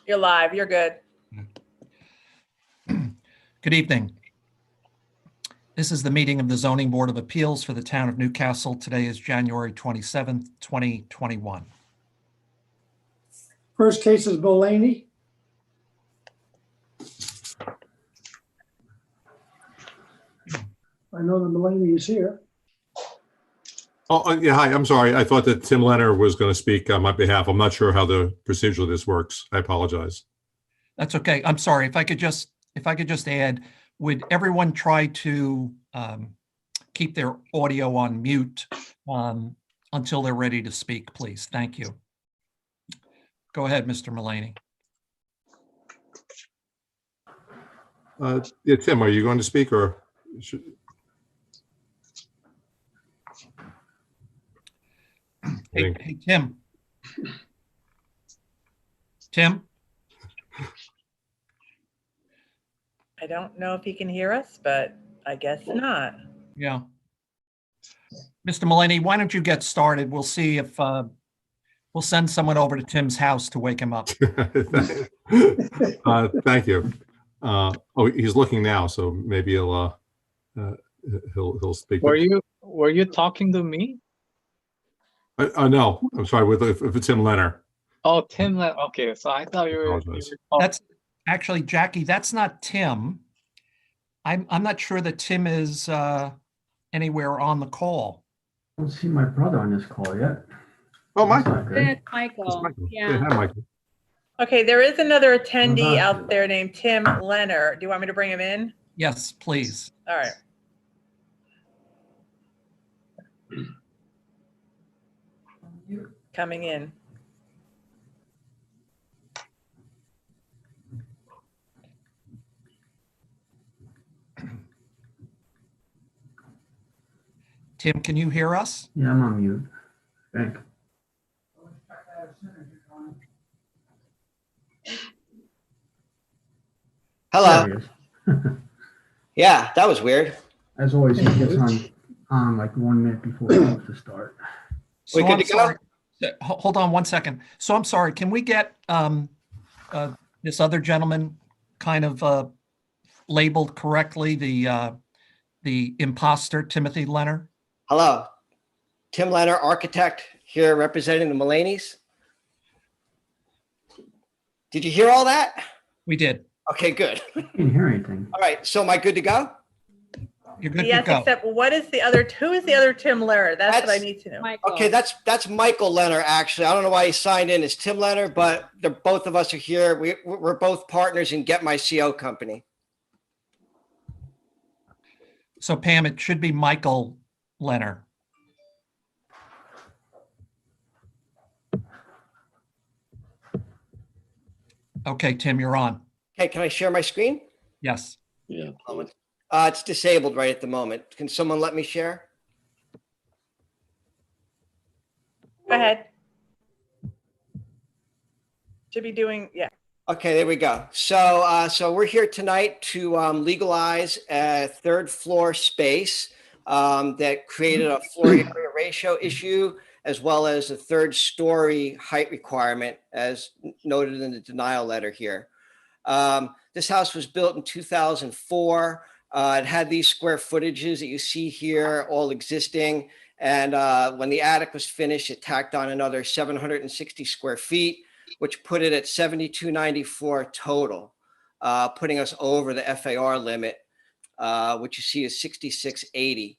You're live. You're good. Good evening. This is the meeting of the Zoning Board of Appeals for the Town of Newcastle. Today is January 27th, 2021. First case is Mulaney. I know that Mulaney is here. Oh, yeah, hi, I'm sorry. I thought that Tim Leonard was going to speak on my behalf. I'm not sure how the procedure of this works. I apologize. That's okay. I'm sorry. If I could just add, would everyone try to keep their audio on mute until they're ready to speak, please? Thank you. Go ahead, Mr. Mulaney. Yeah, Tim, are you going to speak or should... Hey, Tim. Tim? I don't know if he can hear us, but I guess not. Yeah. Mr. Mulaney, why don't you get started? We'll see if we'll send someone over to Tim's house to wake him up. Thank you. Oh, he's looking now, so maybe he'll speak. Were you talking to me? No, I'm sorry. If it's Tim Leonard. Oh, Tim. Okay, so I thought you were. That's actually, Jackie. That's not Tim. I'm not sure that Tim is anywhere on the call. I don't see my brother on this call yet. Oh, Michael. It's Michael. Yeah. Hi, Michael. Okay, there is another attendee out there named Tim Leonard. Do you want me to bring him in? Yes, please. All right. Coming in. Tim, can you hear us? Yeah, I'm on mute. Thank. Hello. There he is. Yeah, that was weird. As always, he gets on like 1 minute before we're supposed to start. We good to go? Hold on 1 second. So I'm sorry. Can we get this other gentleman kind of labeled correctly? The imposter, Timothy Leonard. Hello. Tim Leonard, architect, here representing the Mulaney's. Did you hear all that? We did. Okay, good. I can't hear anything. All right, so am I good to go? You're good Yes, to go. except what is the other? Who is the other Tim Leonard? That's what I need to know. Michael. Okay, that's Michael Leonard, actually. I don't know why he signed in as Tim Leonard, but both of us are here. We're both partners in Get My CO company. So Pam, it should be Michael Leonard. Okay, Tim, you're on. Okay, can I share my screen? Yes. Yeah. It's disabled right at the moment. Can someone let me share? Go ahead. Should be doing, yeah. Okay, there we go. So we're here tonight to legalize a third floor space that created a floor area ratio issue, as well as a third story height requirement, as noted in the denial letter here. This house was built in 2004. It had these square footages that you see here, all existing. And when the attic was finished, it tacked on another 760 square feet, which put it at 7294 total, putting us over the FAR limit, which you see is 6680.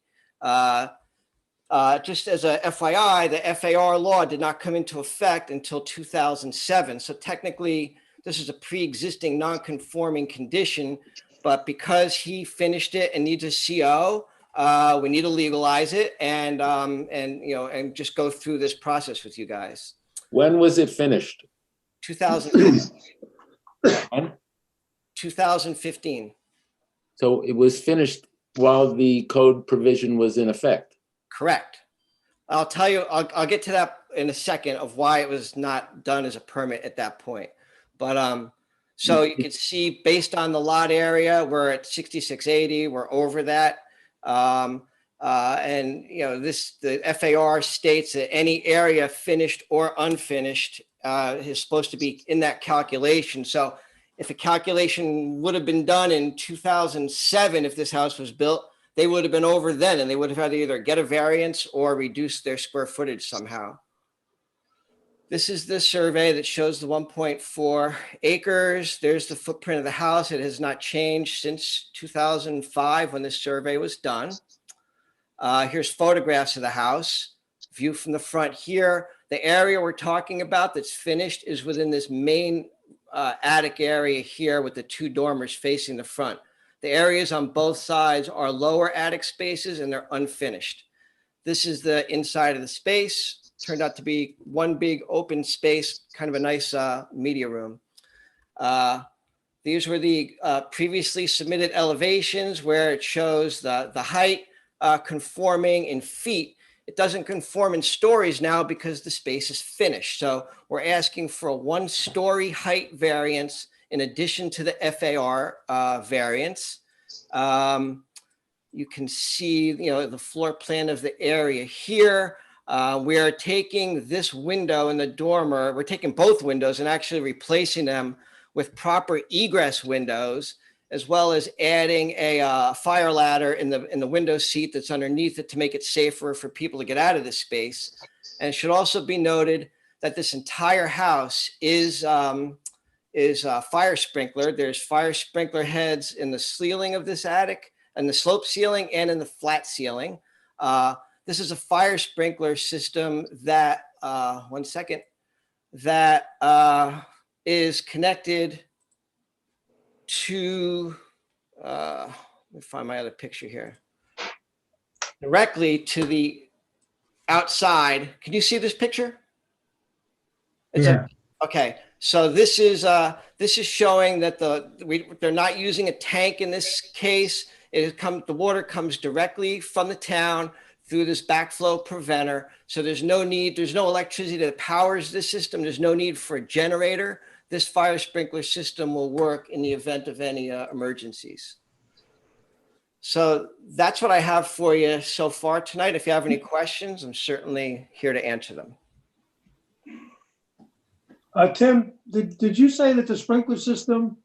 Just as a FYI, the FAR law did not come into effect until 2007. So technically, this is a pre-existing non-conforming condition, but because he finished it and needs a CO, we need to legalize it and just go through this process with you guys. When was it finished? 2015. So it was finished while the code provision was in effect. Correct. I'll tell you, I'll get to that in a second of why it was not done as a permit at that point. But so you can see based on the lot area, we're at 6680, we're over that. And, you know, the FAR states that any area finished or unfinished is supposed to be in that calculation. So if a calculation would have been done in 2007, if this house was built, they would have been over then, and they would have had to either get a variance or reduce their square footage somehow. This is the survey that shows the 1.4 acres. There's the footprint of the house. It has not changed since 2005 when this survey was done. Here's photographs of the house. View from the front here. The area we're talking about that's finished is within this main attic area here with the 2 dormers facing the front. The areas on both sides are lower attic spaces and they're unfinished. This is the inside of the space. Turned out to be one big open space, kind of a nice media room. These were the previously submitted elevations where it shows the height conforming in feet. It doesn't conform in stories now because the space is finished. So we're asking for a 1-story height variance in addition to the FAR variance. You can see, you know, the floor plan of the area here. We are taking this window in the dormer, we're taking both windows and actually replacing them with proper egress windows, as well as adding a fire ladder in the window seat that's underneath it to make it safer for people to get out of this space. And it should also be noted that this entire house is fire sprinkler. There's fire sprinkler heads in the ceiling of this attic, and the slope ceiling and in the flat ceiling. This is a fire sprinkler system that, that is connected to, let me find my other picture here, directly to the outside. Can you see this picture? Yeah. Okay, so this is showing that they're not using a tank in this case. The water comes directly from the town through this backflow preventer. So there's no electricity that powers this system. There's no need for a generator. This fire sprinkler system will work in the event of any emergencies. So that's what I have for you so far tonight. If you have any questions, I'm certainly here to answer them. Tim, did you say that the sprinkler system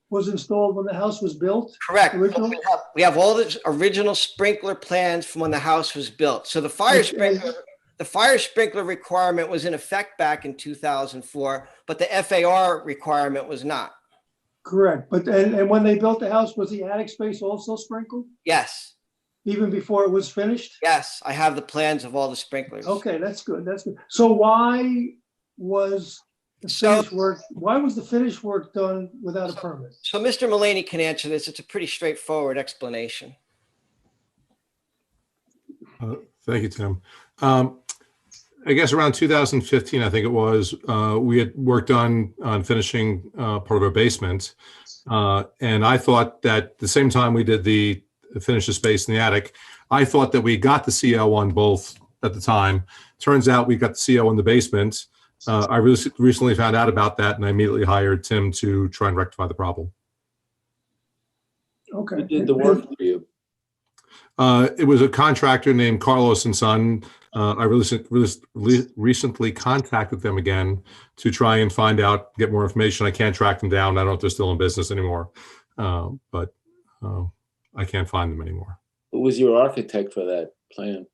was installed when the house was built? Correct. Originally? We have all the original sprinkler plans from when the house was built. So the fire sprinkler requirement was in effect back in 2004, but the FAR requirement was not. Correct. But and when they built the house, was the attic space also sprinkled? Yes. Even before it was finished? Yes, I have the plans of all the sprinklers. Okay, that's good. That's good. So why was the finished work done without a permit? So Mr. Mulaney can answer this. It's a pretty straightforward explanation. Thank you, Tim. I guess around 2015, I think it was, we had worked on finishing part of our basement. And I thought that the same time we did finish the space in the attic, I thought that we got the CO on both at the time. Turns out we got the CO in the basement. I recently found out about that, and I immediately hired Tim to try and rectify the problem. Okay. Who did the work for you? It was a contractor named Carlos and Son. I recently contacted them again to try and find out, get more information. I can't track them down. I don't know if they're still in business anymore, but I can't find them anymore. Who was your architect for that plan?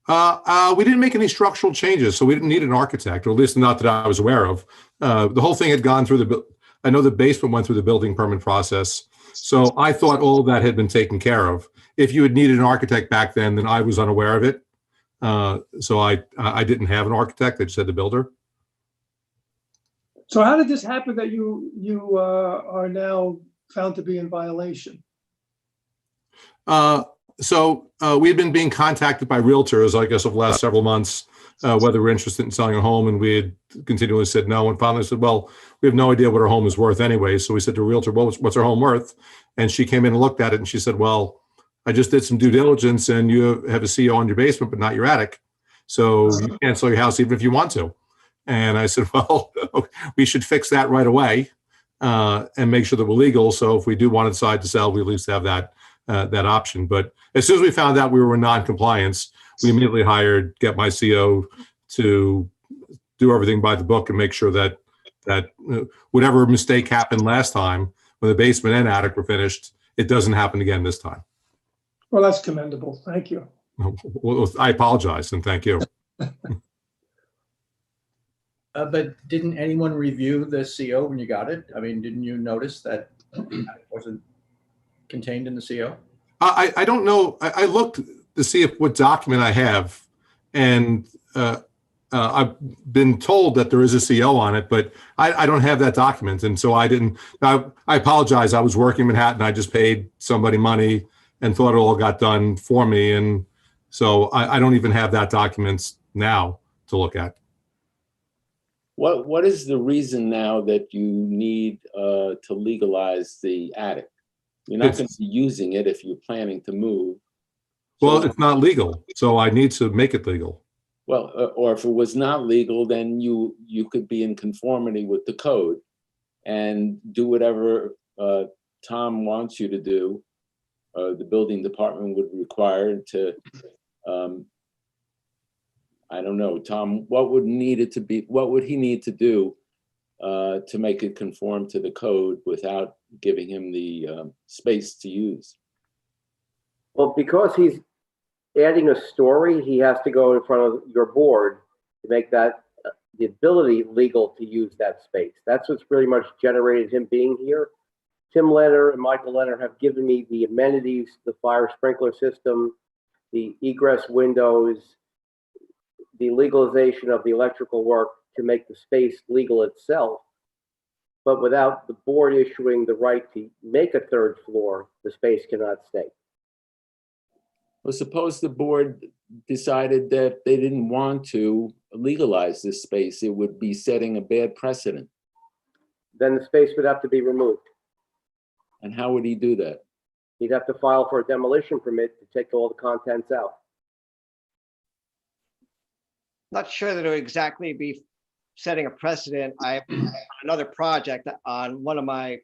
We didn't make any structural changes, so we didn't need an architect, or at least not that I was aware of. The whole thing had gone through I know the basement went through the building permit process, so I thought all of that had been taken care of. If you had needed an architect back then I was unaware of it. So I didn't have an architect. I just had the builder. So how did this happen that you are now found to be in violation? So we had been being contacted by realtors, I guess, over the last several months, whether we're interested in selling a home, and we had continually said no. And finally said, well, we have no idea what our home is worth anyway. So we said to a realtor, well, what's our home worth? And she came in and looked at it, and she said, well, I just did some due diligence, and you have a CO in your basement, but not your attic. So you can't sell your house even if you want to. And I said, well, we should fix that right away and make sure that we're legal. So if we do want to decide to sell, we at least have that that option. But as soon as we found out we were in non-compliance, we immediately hired Get My CO to do everything by the book and make sure that whatever mistake happened last time when the basement and attic were finished, it doesn't happen again this time. Well, that's commendable. Thank you. Well, I apologize and thank you. But didn't anyone review the CO when you got it? I mean, didn't you notice that it wasn't contained in the CO? I don't know. I looked to see what document I have, and I've been told that there is a CO on it, but I don't have that document, and so I didn't. I apologize. I was working in Manhattan. I just paid somebody money and thought it all got done for me, and so I don't even have that document now to look at. What is the reason now that you need to legalize the attic? You're not going to be using it if you're planning to move. Well, it's not legal, so I need to make it legal. Well, or if it was not legal, then you could be in conformity with the code and do whatever Tom wants you to do. The building department would require to. I don't know, Tom. What would he need to do to make it conform to the code without giving him the space to use? Well, because he's adding a story, he has to go in front of your board to make that the ability legal to use that space. That's what's pretty much generated him being here. Tim Leonard and Michael Leonard have given me the amenities, the fire sprinkler system, the egress windows, the legalization of the electrical work to make the space legal itself. But without the board issuing the right to make a third floor, the space cannot stay. Well, suppose the board decided that they didn't want to legalize this space, it would be setting a bad precedent. Then the space would have to be removed. And how would he do that? He'd have to file for a demolition permit to take all the contents out. Not sure that it would exactly be setting a precedent. I another project on one of my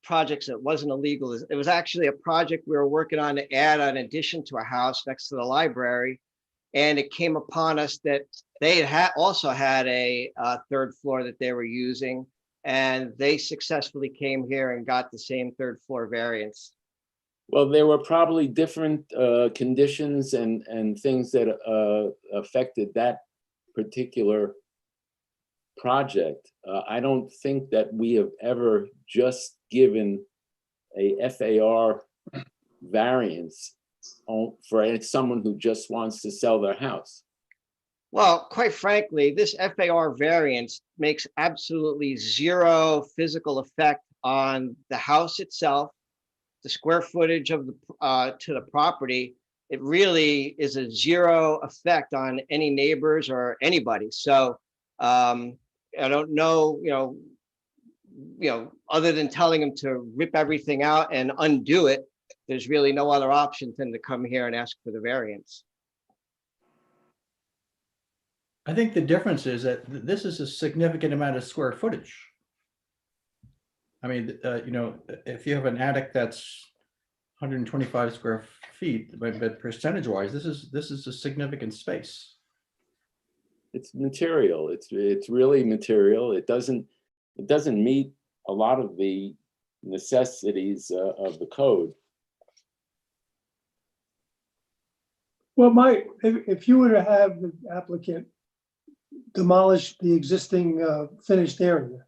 projects that wasn't illegal. It was actually a project we were working on to add an addition to a house next to the library. And it came upon us that they also had a third floor that they were using. And they successfully came here and got the same third floor variance. Well, there were probably different conditions and things that affected that particular project. I don't think that we have ever just given a FAR variance for someone who just wants to sell their house. Well, quite frankly, this FAR variance makes absolutely zero physical effect on the house itself, the square footage of the to the property. It really is a zero effect on any neighbors or anybody. So I don't know, other than telling them to rip everything out and undo it, there's really no other option than to come here and ask for the variance. I think the difference is that this is a significant amount of square footage. I mean, if you have an attic that's 125 square feet, but percentage-wise, this is a significant space. It's material. It's really material. It doesn't meet a lot of the necessities of the code. Well, if you were to have the applicant demolish the existing finished area,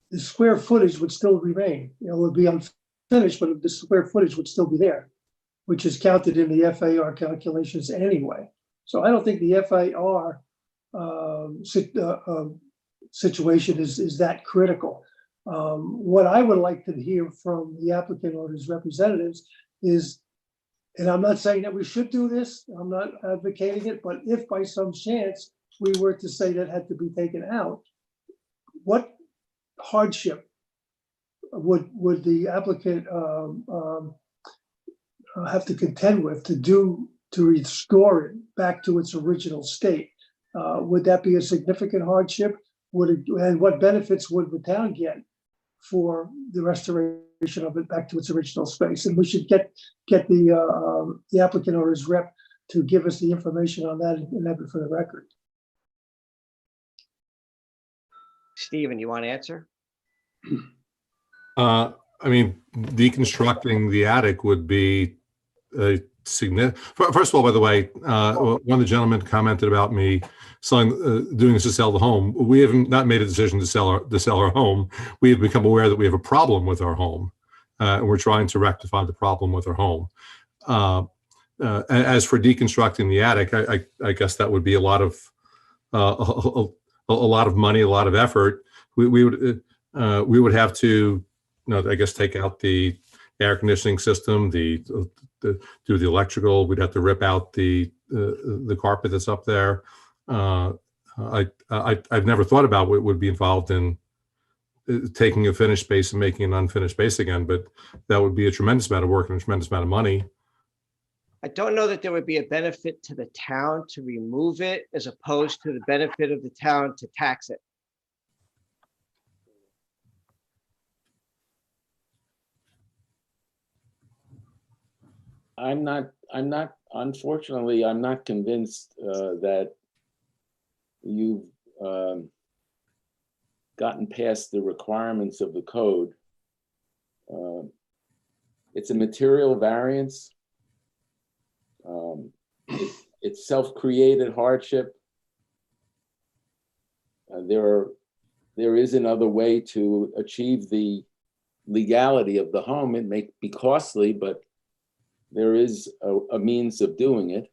the square footage would still remain. It would be unfinished, but the square footage would still be there, which is counted in the FAR calculations anyway. So I don't think the FAR situation is that critical. What I would like to hear from the applicant or his representatives is, and I'm not saying that we should do this, I'm not advocating it, but if by some chance we were to say that had to be taken out, what hardship would the applicant have to contend with to restore it back to its original state? Would that be a significant hardship? And what benefits would the town get for the restoration of it back to its original space. And we should get the applicant or his rep to give us the information on that and have it for the record. Stephen, you want to answer? I mean, deconstructing the attic would be a significant. First of all, by the way, one of the gentlemen commented about me selling, doing this to sell the home. We have not made a decision to sell our home. We have become aware that we have a problem with our home, and we're trying to rectify the problem with our home. As for deconstructing the attic, I guess that would be a lot of money, a lot of effort. We would have to, I guess, take out the air conditioning system, do the electrical. We'd have to rip out the carpet that's up there. I've never thought about what would be involved in taking a finished space and making an unfinished space again, but that would be a tremendous amount of work and a tremendous amount of money. I don't know that there would be a benefit to the town to remove it as opposed to the benefit of the town to tax it. Unfortunately, I'm not convinced that you've gotten past the requirements of the code. It's a material variance. It's self-created hardship. There is another way to achieve the legality of the home. It may be costly, but there is a means of doing it.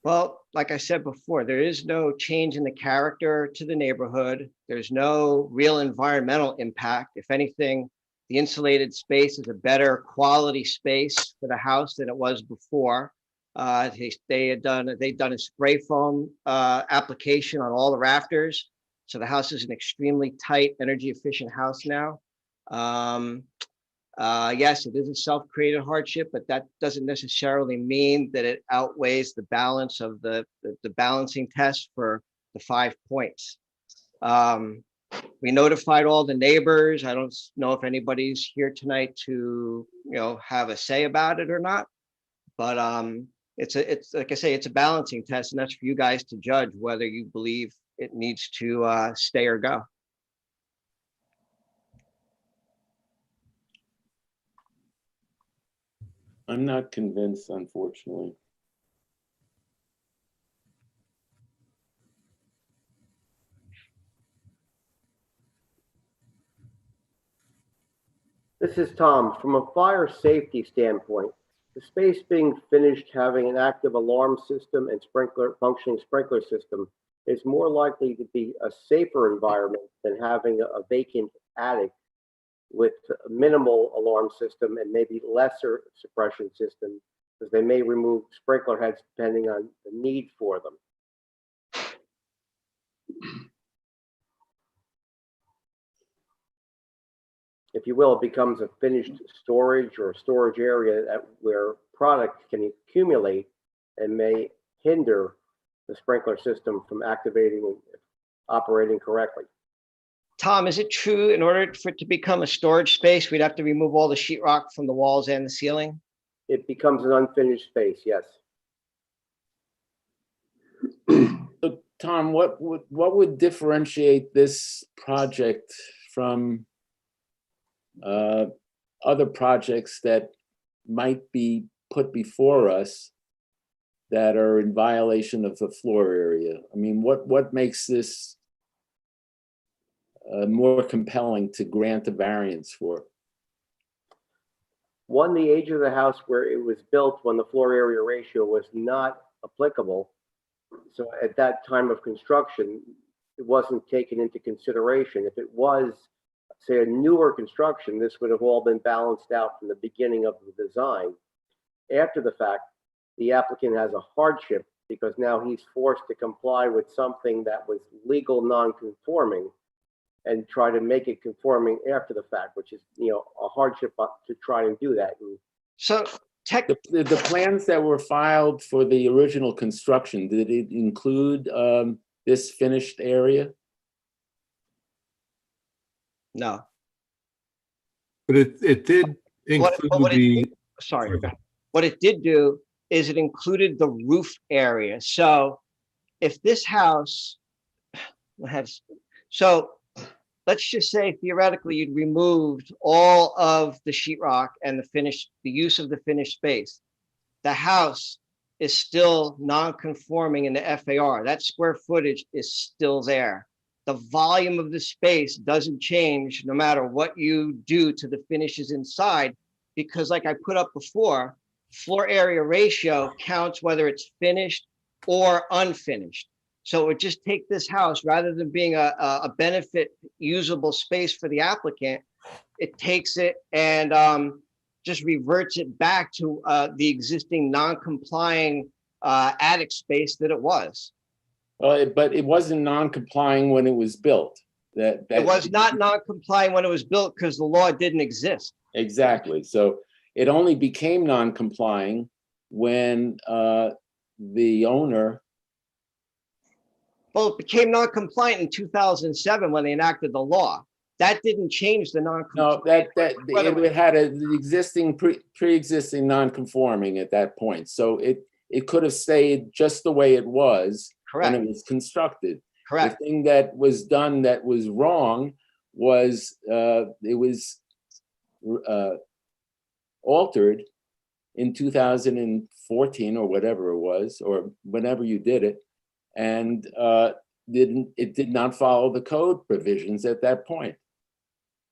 Well, like I said before, there is no change in the character to the neighborhood. There's no real environmental impact. If anything, the insulated space is a better quality space for the house than it was before. They'd done a spray foam application on all the rafters. So the house is an extremely tight, energy efficient house now. Yes, it is a self-created hardship, but that doesn't necessarily mean that it outweighs the balance of the balancing test for the 5 points. We notified all the neighbors. I don't know if anybody's here tonight to, have a say about it or not, but it's like I say, it's a balancing test, and that's for you guys to judge whether you believe it needs to stay or go. I'm not convinced, unfortunately. This is Tom. From a fire safety standpoint, the space being finished having an active alarm system and functioning sprinkler system is more likely to be a safer environment than having a vacant attic with a minimal alarm system and maybe lesser suppression system, because they may remove sprinkler heads depending on the need for them. If you will, it becomes a finished storage or storage area where product can accumulate and may hinder the sprinkler system from activating and operating correctly. Tom, is it true in order for it to become a storage space, we'd have to remove all the sheetrock from the walls and the ceiling? It becomes an unfinished space, yes. So, Tom, what would differentiate this project from other projects that might be put before us that are in violation of the floor area? I mean, what makes this more compelling to grant a variance for? One, the age of the house where it was built when the floor area ratio was not applicable. So at that time of construction, it wasn't taken into consideration. If it was, say, a newer construction, this would have all been balanced out from the beginning of the design. After the fact, the applicant has a hardship because now he's forced to comply with something that was legal non-conforming and try to make it conforming after the fact, which is, a hardship to try and do that. And so the plans that were filed for the original construction, did it include this finished area? No. But it did What include it the, sorry. sorry, go ahead. What it did do is it included the roof area. So if this house has, so let's just say theoretically you'd removed all of the sheetrock and the use of the finished space. The house is still non-conforming in the FAR. That square footage is still there. The volume of the space doesn't change no matter what you do to the finishes inside, because like I put up before, floor area ratio counts whether it's finished or unfinished. So it would just take this house, rather than being a benefit usable space for the applicant, it takes it and just reverts it back to the existing non-complying attic space that it was. But it wasn't non-complying when it was built. That It was not non-compliant when it was built because the law didn't exist. Exactly. So it only became non-complying when the owner. Well, it became non-compliant in 2007 when they enacted the law. That didn't change the non-compliant. No, it had an existing pre-existing non-conforming at that point. So it could have stayed just the way it was when it was constructed. Correct. The thing that was done that was wrong was it was altered in 2014 or whatever it was, or whenever you did it, and it did not follow the code provisions at that point.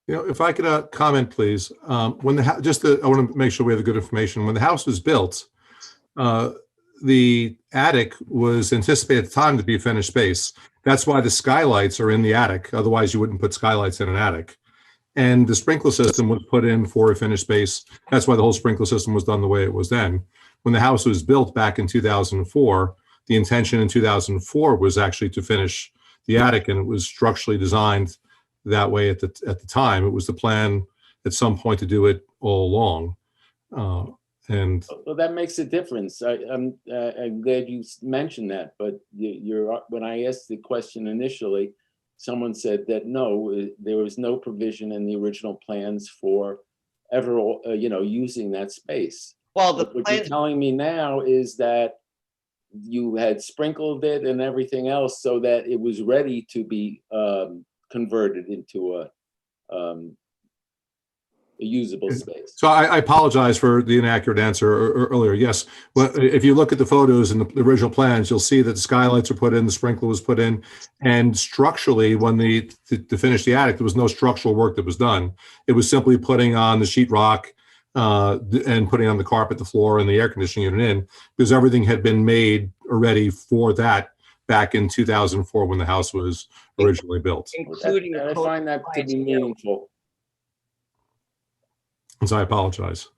If I could comment, please. When I want to make sure we have the good information. When the house was built, the attic was anticipated at the time to be a finished space. That's why the skylights are in the attic. Otherwise, you wouldn't put skylights in an attic. And the sprinkler system was put in for a finished space. That's why the whole sprinkler system was done the way it was then. When the house was built back in 2004, the intention in 2004 was actually to finish the attic, and it was structurally designed that way at the time. It was the plan at some point to do it all along. Well, that makes a difference. I'm glad you mentioned that. But when I asked the question initially, someone said that no, there was no provision in the original plans for ever, using that space. Well, what you're telling me now is that you had sprinkled it and everything else so that it was ready to be converted into a usable space. So I apologize for the inaccurate answer earlier. Yes, well, if you look at the photos and the original plans, you'll see that the skylights are put in, the sprinkler was put in, and structurally, when to finish the attic, there was no structural work that was done. It was simply putting on the sheetrock and putting on the carpet, the floor, and the air conditioning unit in, because everything had been made already for that back in 2004 when the house was originally built. Including I find that to be meaningful. And so I apologize.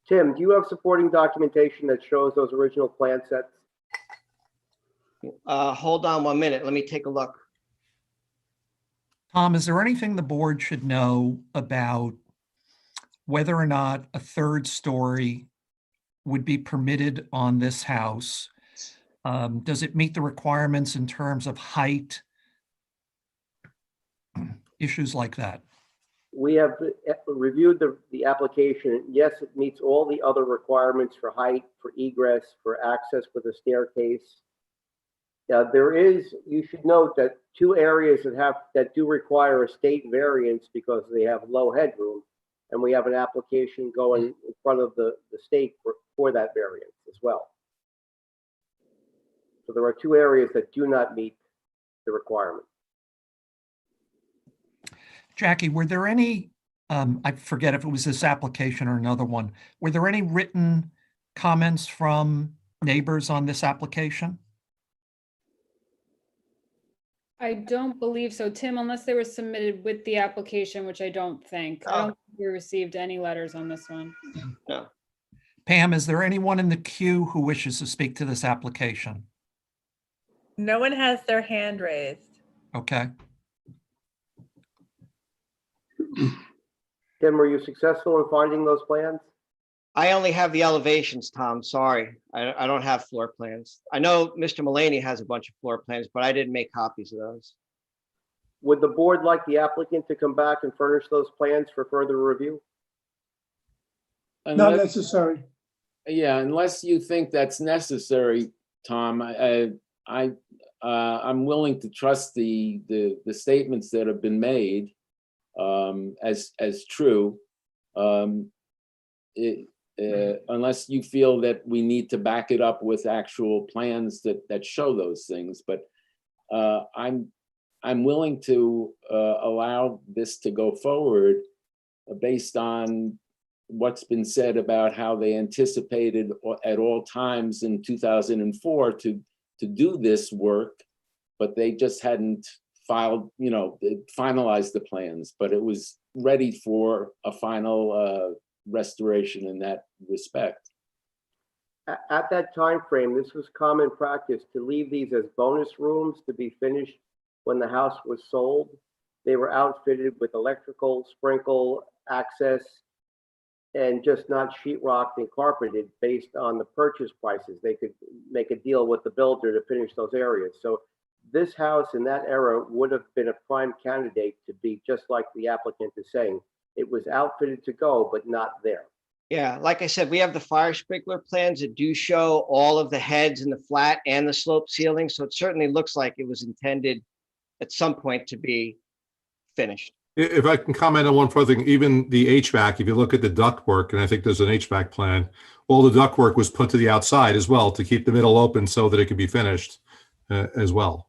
Tim, do you have supporting documentation that shows those original plan sets? Hold on 1 minute. Let me take a look. Tom, is there anything the board should know about whether or not a third story would be permitted on this house? Does it meet the requirements in terms of height? Issues like that. We have reviewed the application. Yes, it meets all the other requirements for height, for egress, for access with a staircase. You should note that 2 areas that do require a state variance because they have low headroom, and we have an application going in front of the state for that variance as well. So there are 2 areas that do not meet the requirement. Jackie, were there any, I forget if it was this application or another one, were there any written comments from neighbors on this application? I don't believe so, Tim, unless they were submitted with the application, which I don't think. I don't think we received any letters on this one. No. Pam, is there anyone in the queue who wishes to speak to this application? No one has their hand raised. Okay. Tim, were you successful in finding those plans? I only have the elevations, Tom. Sorry. I don't have floor plans. I know Mr. Mullaney has a bunch of floor plans, but I didn't make copies of those. Would the board like the applicant to come back and furnish those plans for further review? Not Unless, necessary. yeah, unless you think that's necessary, Tom, I'm willing to trust the statements that have been made as true. Unless you feel that we need to back it up with actual plans that show those things, but I'm willing to allow this to go forward based on what's been said about how they anticipated at all times in 2004 to do this work, but they just hadn't finalized the plans, but it was ready for a final restoration in that respect. At that time frame, this was common practice to leave these as bonus rooms to be finished when the house was sold. They were outfitted with electrical, sprinkle, access, and just not sheetrocked and carpeted based on the purchase prices. They could make a deal with the builder to finish those areas. So this house in that era would have been a prime candidate to be just like the applicant is saying. It was outfitted to go, but not there. Yeah, like I said, we have the fire sprinkler plans that do show all of the heads in the flat and the slope ceiling. So it certainly looks like it was intended at some point to be finished. If I can comment on one further thing, even the HVAC, if you look at the ductwork, and I think there's an HVAC plan, all the ductwork was put to the outside as well to keep the middle open so that it could be finished as well.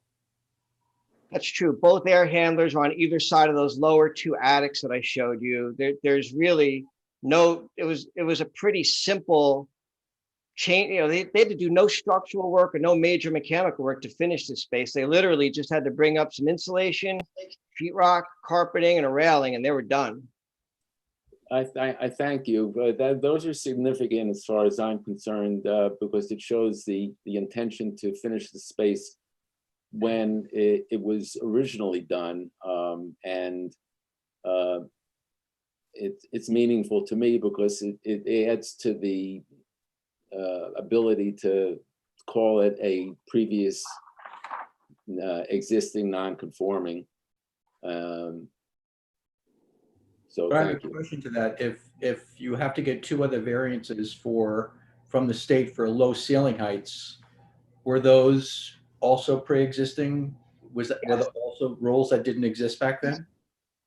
That's true. Both air handlers are on either side of those lower two attics that I showed you. There's really no, it was a pretty simple change. They had to do no structural work or no major mechanical work to finish this space. They literally just had to bring up some insulation, sheetrock, carpeting, and a railing, and they were done. I thank you, but those are significant as far as I'm concerned, because it shows the intention to finish the space when it was originally done, and it's meaningful to me because it adds to the ability to call it a previous existing non-conforming. So I have thank a you. question to that. If you have to get two other variances from the state for low ceiling heights, were those also pre-existing? Were there also rules that didn't exist back then?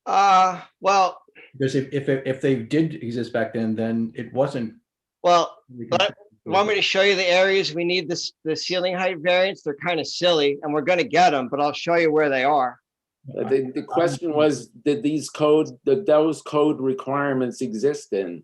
Well, Because if they did exist back then it wasn't. well, but you want me to show you the areas we need the ceiling height variance? They're kind of silly, and we're going to get them, but I'll show you where they are. The question was, did those code requirements exist in?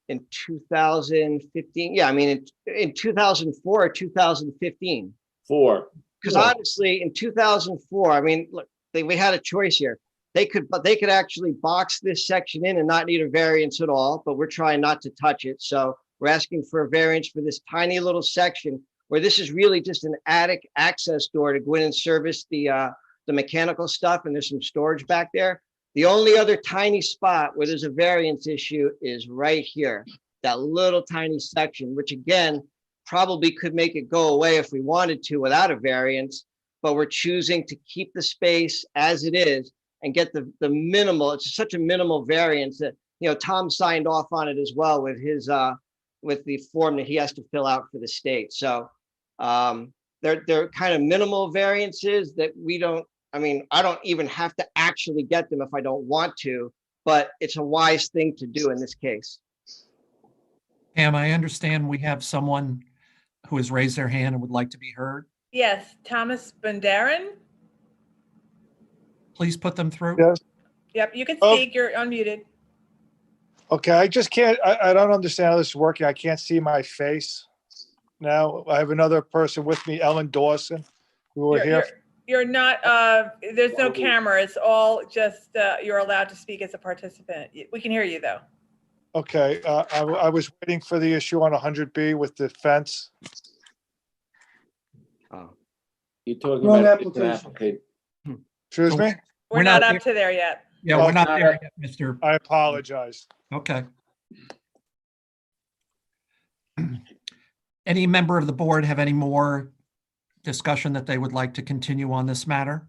In 2015, yeah, I mean, in 2004 or 2015. Because honestly, in 2004, I mean, look, we had a choice here. They could actually box this section in and not need a variance at all, but we're trying not to touch it. So we're asking for a variance for this tiny little section where this is really just an attic access door to go in and service the mechanical stuff, and there's some storage back there. The only other tiny spot where there's a variance issue is right here, that little tiny section, which again, probably could make it go away if we wanted to without a variance, but we're choosing to keep the space as it is and get the minimal, it's such a minimal variance that, Tom signed off on it as well with his, with the form that he has to fill out for the state. So they're kind of minimal variances that I don't even have to actually get them if I don't want to, but it's a wise thing to do in this case. Pam, I understand we have someone who has raised their hand and would like to be heard. Yes, Thomas Bundaran. Please put them through. Yes. Yep, you can speak. You're unmuted. Okay, I just can't, I don't understand how this is working. I can't see my face now. I have another person with me, Ellen Dawson, who were here. You're not, there's no camera. It's all just, you're allowed to speak as a participant. We can hear you though. Okay, I was waiting for the issue on 100B with the fence. You're talking Wrong about application. Excuse me? We're not up to there yet. Yeah, we're not there yet, Mr. I apologize. Okay. Any member of the board have any more discussion that they would like to continue on this matter?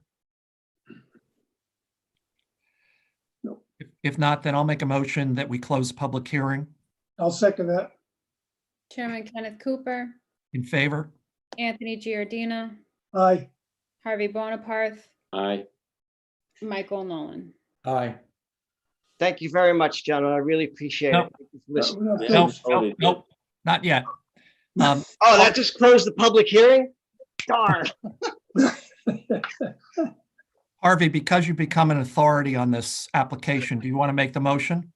No. If not, then I'll make a motion that we close the public hearing. I'll second that. Chairman Kenneth Cooper, In favor? Anthony Giardina, Aye. Harvey Bonaparte, Aye. Michael Nolan. Aye. Thank you very much, gentlemen. I really appreciate No. it. Thank you for listening. We're not Yeah. No, finished. no, no, not yet. Um, Oh, that just closed the public hearing? Darn. Harvey, because you've become an authority on this application, do you want to make the motion?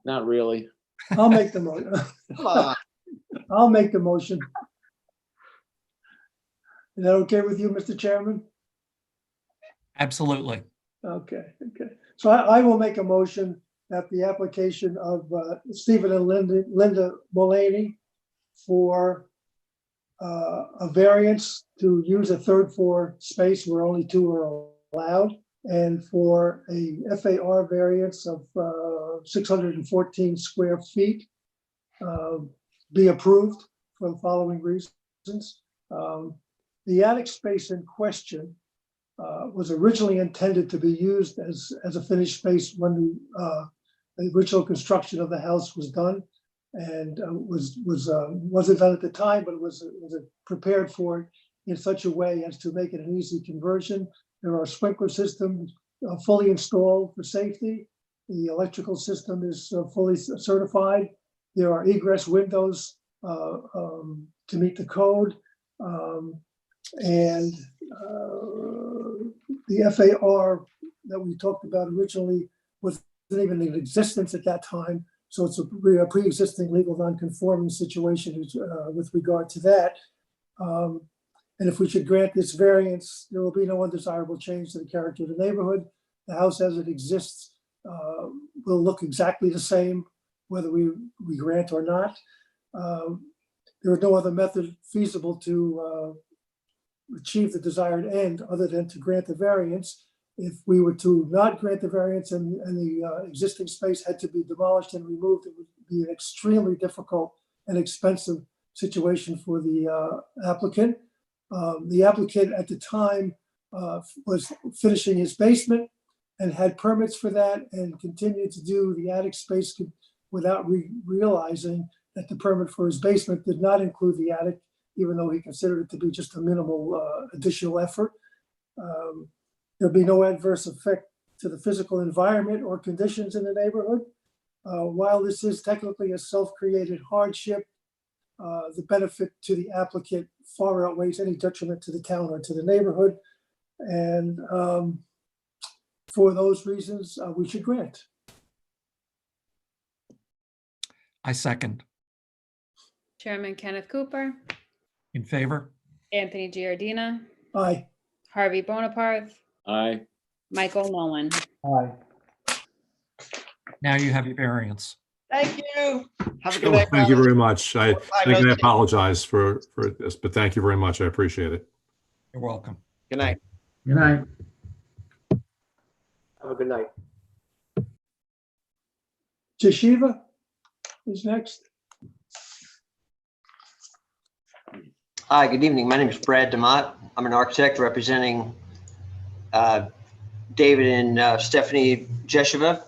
Not really. I'll make the motion. Come on. I'll make the motion. Is that okay with you, Mr. Chairman? Absolutely. Okay. So I will make a motion that the application of Stephen and Linda Mulaney for a variance to use a third floor space where only two are allowed, and for a FAR variance of 614 square feet be approved for the following reasons. The attic space in question was originally intended to be used as a finished space when the original construction of the house was done, and wasn't done at the time, but it was prepared for it in such a way as to make it an easy conversion. There are sprinkler systems fully installed for safety. The electrical system is fully certified. There are egress windows to meet the code. And the FAR that we talked about originally wasn't even in existence at that time. So it's a pre-existing legal non-conforming situation with regard to that. And if we should grant this variance, there will be no undesirable change to the character of the neighborhood. The house as it exists will look exactly the same, whether we grant or not. There is no other method feasible to achieve the desired end other than to grant the variance. If we were to not grant the variance and the existing space had to be demolished and removed, it would be an extremely difficult and expensive situation for the applicant. The applicant at the time was finishing his basement and had permits for that and continued to do the attic space without realizing that the permit for his basement did not include the attic, even though he considered it to be just a minimal additional effort. There'll be no adverse effect to the physical environment or conditions in the neighborhood. While this is technically a self-created hardship, the benefit to the applicant far outweighs any detriment to the town or to the neighborhood. And for those reasons, we should grant. I second. Chairman Kenneth Cooper, In favor? Anthony Giardina, Aye. Harvey Bonaparte, Aye. Michael Nolan. Aye. Now you have your variance. Thank you. Have a good night. Thank you very much. I Bye. apologize for this, but thank you very much. I appreciate it. You're welcome. Good night. Good night. Have a good night. Jashiva is next. Hi, good evening. My name is Brad DeMott. I'm an architect representing David and Stephanie Jeshiva.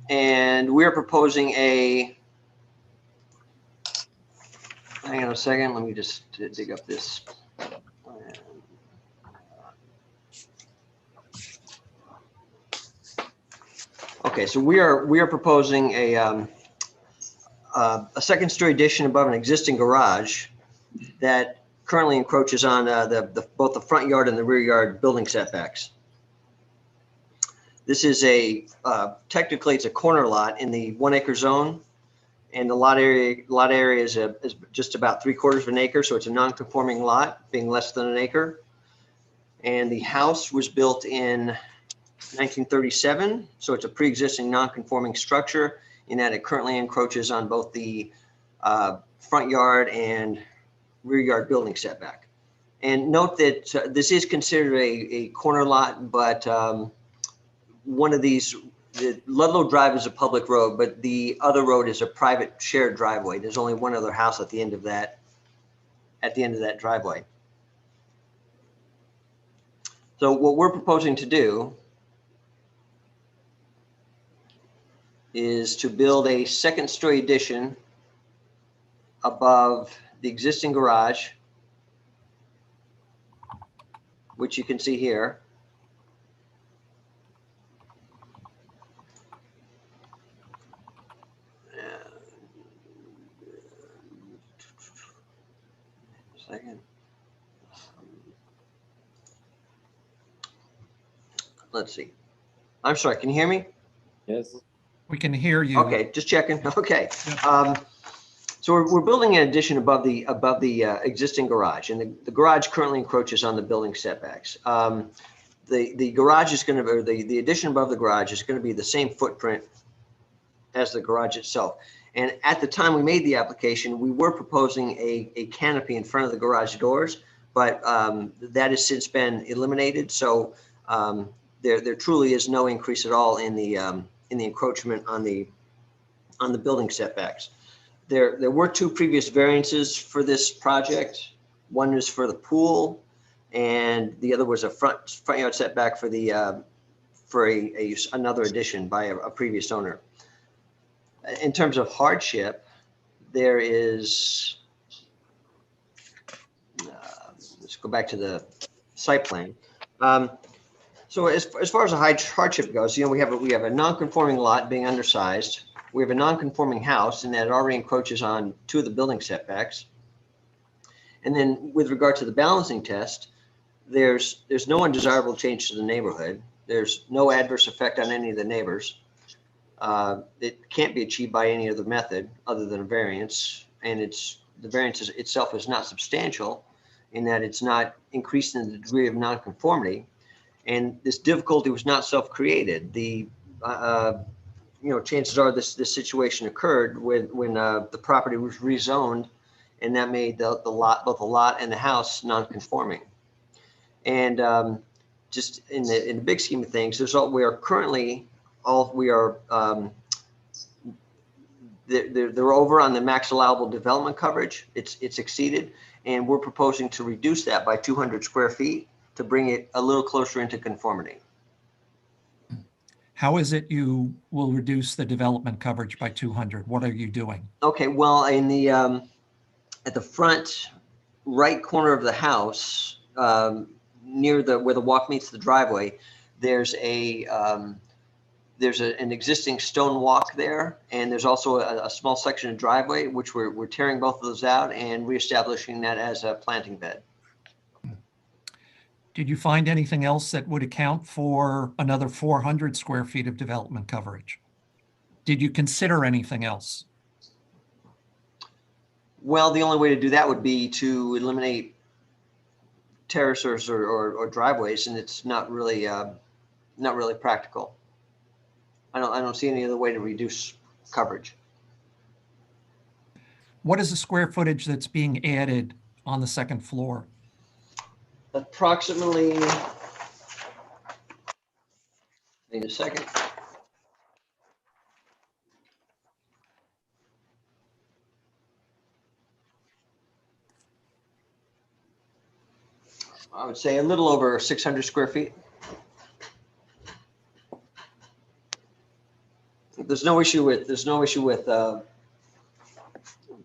And we're proposing hang on a second, let me just dig up this. Okay, so we are proposing a second story addition above an existing garage that currently encroaches on both the front yard and the rear yard building setbacks. This is technically it's a corner lot in the 1 acre zone, and the lot area is just about 3/4 of an acre, so it's a non-conforming lot, being less than an acre. And the house was built in 1937, so it's a pre-existing non-conforming structure in that it currently encroaches on both the front yard and rear yard building setback. And note that this is considered a corner lot, but one of these, the Ludlow Drive is a public road, but the other road is a private shared driveway. There's only one other house at the end of that driveway. So what we're proposing to do is to build a second-story addition above the existing garage, which you can see here. Second. Let's see. I'm sorry, can you hear me? Yes. We can hear you. Okay, just checking. Okay. Yep. So we're building an addition above the existing garage, and the garage currently encroaches on the building setbacks. The garage is going to, or the addition above the garage is going to be the same footprint as the garage itself. And at the time we made the application, we were proposing a canopy in front of the garage doors, but that has since been eliminated. So there truly is no increase at all in the encroachment on the building setbacks. There were two previous variances for this project. One was for the pool, and the other was a front yard setback for the for another addition by a previous owner. In terms of hardship, there is. Let's go back to the site plan. So as far as the hardship goes, we have a non-conforming lot being undersized. We have a non-conforming house, and that already encroaches on two of the building setbacks. And then with regard to the balancing test, there's no undesirable change to the neighborhood. There's no adverse effect on any of the neighbors. It can't be achieved by any other method other than a variance. And the variance itself is not substantial in that it's not increasing the degree of nonconformity. And this difficulty was not self-created. Chances are this situation occurred when the property was rezoned, and that made both the lot and the house non-conforming. And just in the big scheme of things, they're over on the max allowable development coverage. It's exceeded, and we're proposing to reduce that by 200 square feet to bring it a little closer into conformity. How is it you will reduce the development coverage by 200? What are you doing? Okay, well, in the at the front right corner of the house, near where the walk meets the driveway, there's an existing stone walk there, and there's also a small section of driveway, which we're tearing both of those out and reestablishing that as a planting bed. Did you find anything else that would account for another 400 square feet of development coverage? Did you consider anything else? Well, the only way to do that would be to eliminate terraces or driveways, and it's not really practical. I don't see any other way to reduce coverage. What is the square footage that's being added on the second floor? Approximately, need a second. I would say a little over 600 square feet. There's no issue with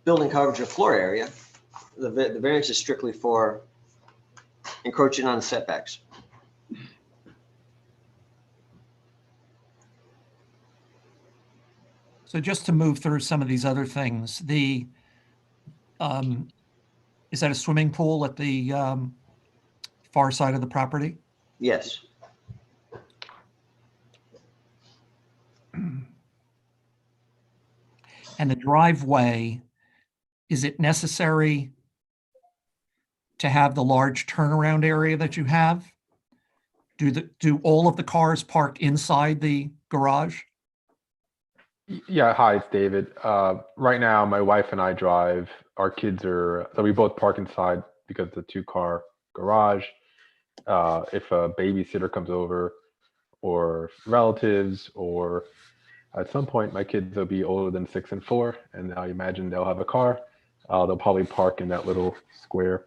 building coverage or floor area. The variance is strictly for encroaching on the setbacks. So just to move through some of these other things, is that a swimming pool at the far side of the property? Yes. And the driveway, is it necessary to have the large turnaround area that you have? Do all of the cars park inside the garage? Yeah, hi, it's David. Right now, my wife and I drive. Our kids so we both park inside because it's a 2-car garage. If a babysitter comes over, or relatives, or at some point, my kids will be older than 6 and 4, and I imagine they'll have a car. They'll probably park in that little square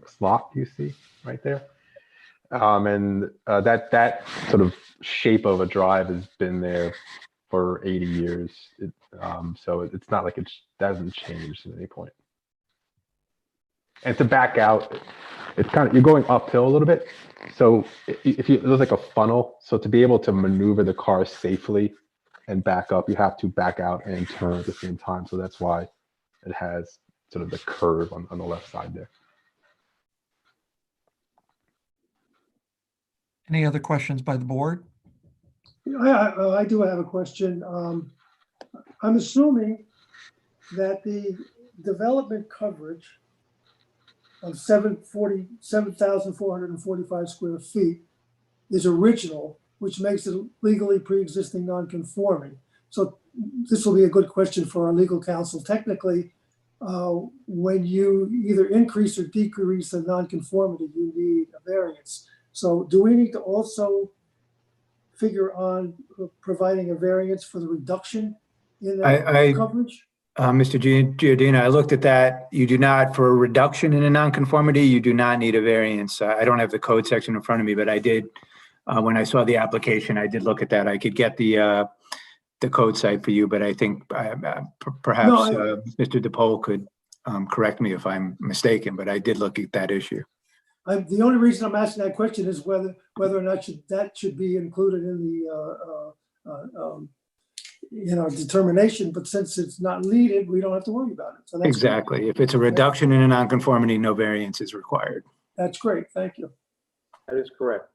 slot you see right there. And that sort of shape of a drive has been there for 80 years. So it's not like that hasn't changed at any point. And to back out, it's kind of, you're going uphill a little bit. So it looks like a funnel. So to be able to maneuver the car safely and back up, you have to back out and turn at the same time. So that's why it has sort of the curve on the left side there. Any other questions by the board? I do have a question. I'm assuming that the development coverage of 7,445 square feet is original, which makes it legally pre-existing non-conforming. So this will be a good question for our legal counsel. Technically, when you either increase or decrease the non-conformity, you need a variance. So do we need to also figure on providing a variance for the reduction in that coverage? Mr. Giordina, I looked at that. You do not, for a reduction in a nonconformity, you do not need a variance. I don't have the code section in front of me, but I did, when I saw the application, I did look at that. I could get the code site for you, but I think perhaps Mr. DePaul could correct me if I'm mistaken, but I did look at that issue. The only reason I'm asking that question is whether or not that should be included in the in our determination, but since it's not needed, we don't have to worry about it. So that's exactly. Great. If it's a reduction in a nonconformity, no variance is required. That's great. Thank you. That is correct.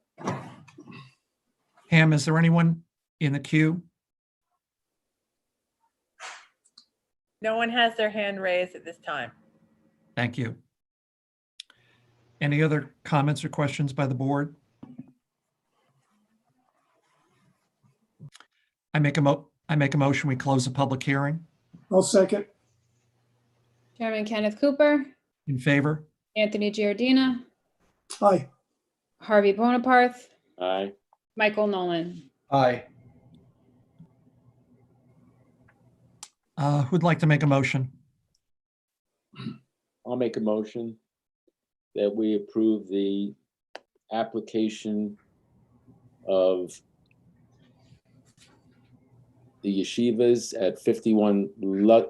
Pam, is there anyone in the queue? No one has their hand raised at this time. Thank you. Any other comments or questions by the board? I make a motion, we close the public hearing. I'll second. Chairman Kenneth Cooper, In favor? Anthony Giordina, Aye. Harvey Bonaparte, Aye. Michael Nolan. Aye. Who'd like to make a motion? I'll make a motion that we approve the application of the yeshivas at 51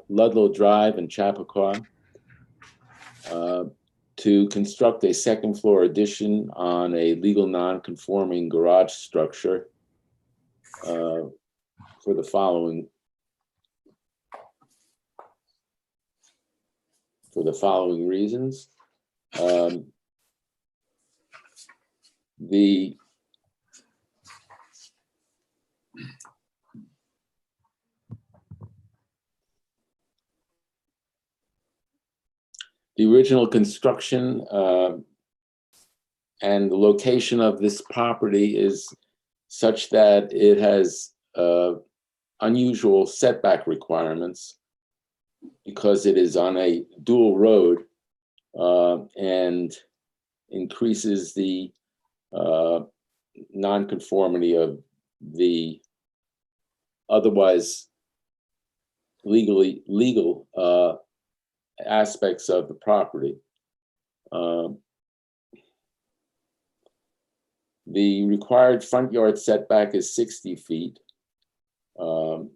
Ludlow Drive in Chappaqua to construct a second floor addition on a legal non-conforming garage structure for the following reasons. The original construction and the location of this property is such that it has unusual setback requirements because it is on a dual road and increases the nonconformity of the otherwise legal aspects of the property. The required front yard setback is 60 feet. The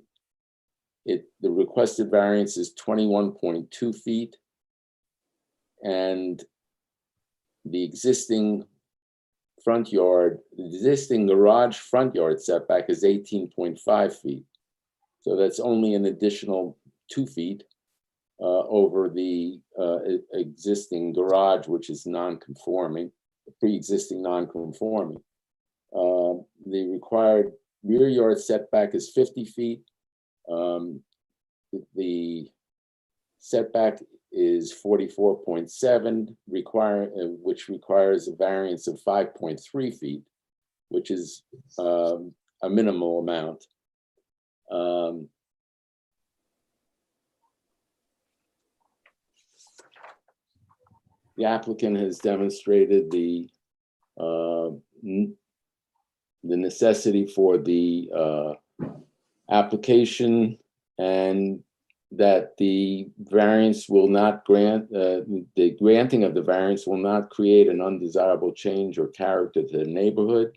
requested variance is 21.2 feet. And the existing garage front yard setback is 18.5 feet. So that's only an additional 2 feet over the existing garage, which is non-conforming, pre-existing non-conforming. The required rear yard setback is 50 feet. The setback is 44.7, which requires a variance of 5.3 feet, which is a minimal amount. The applicant has demonstrated the necessity for the application and that the variance will not grant, the granting of the variance will not create an undesirable change or character to the neighborhood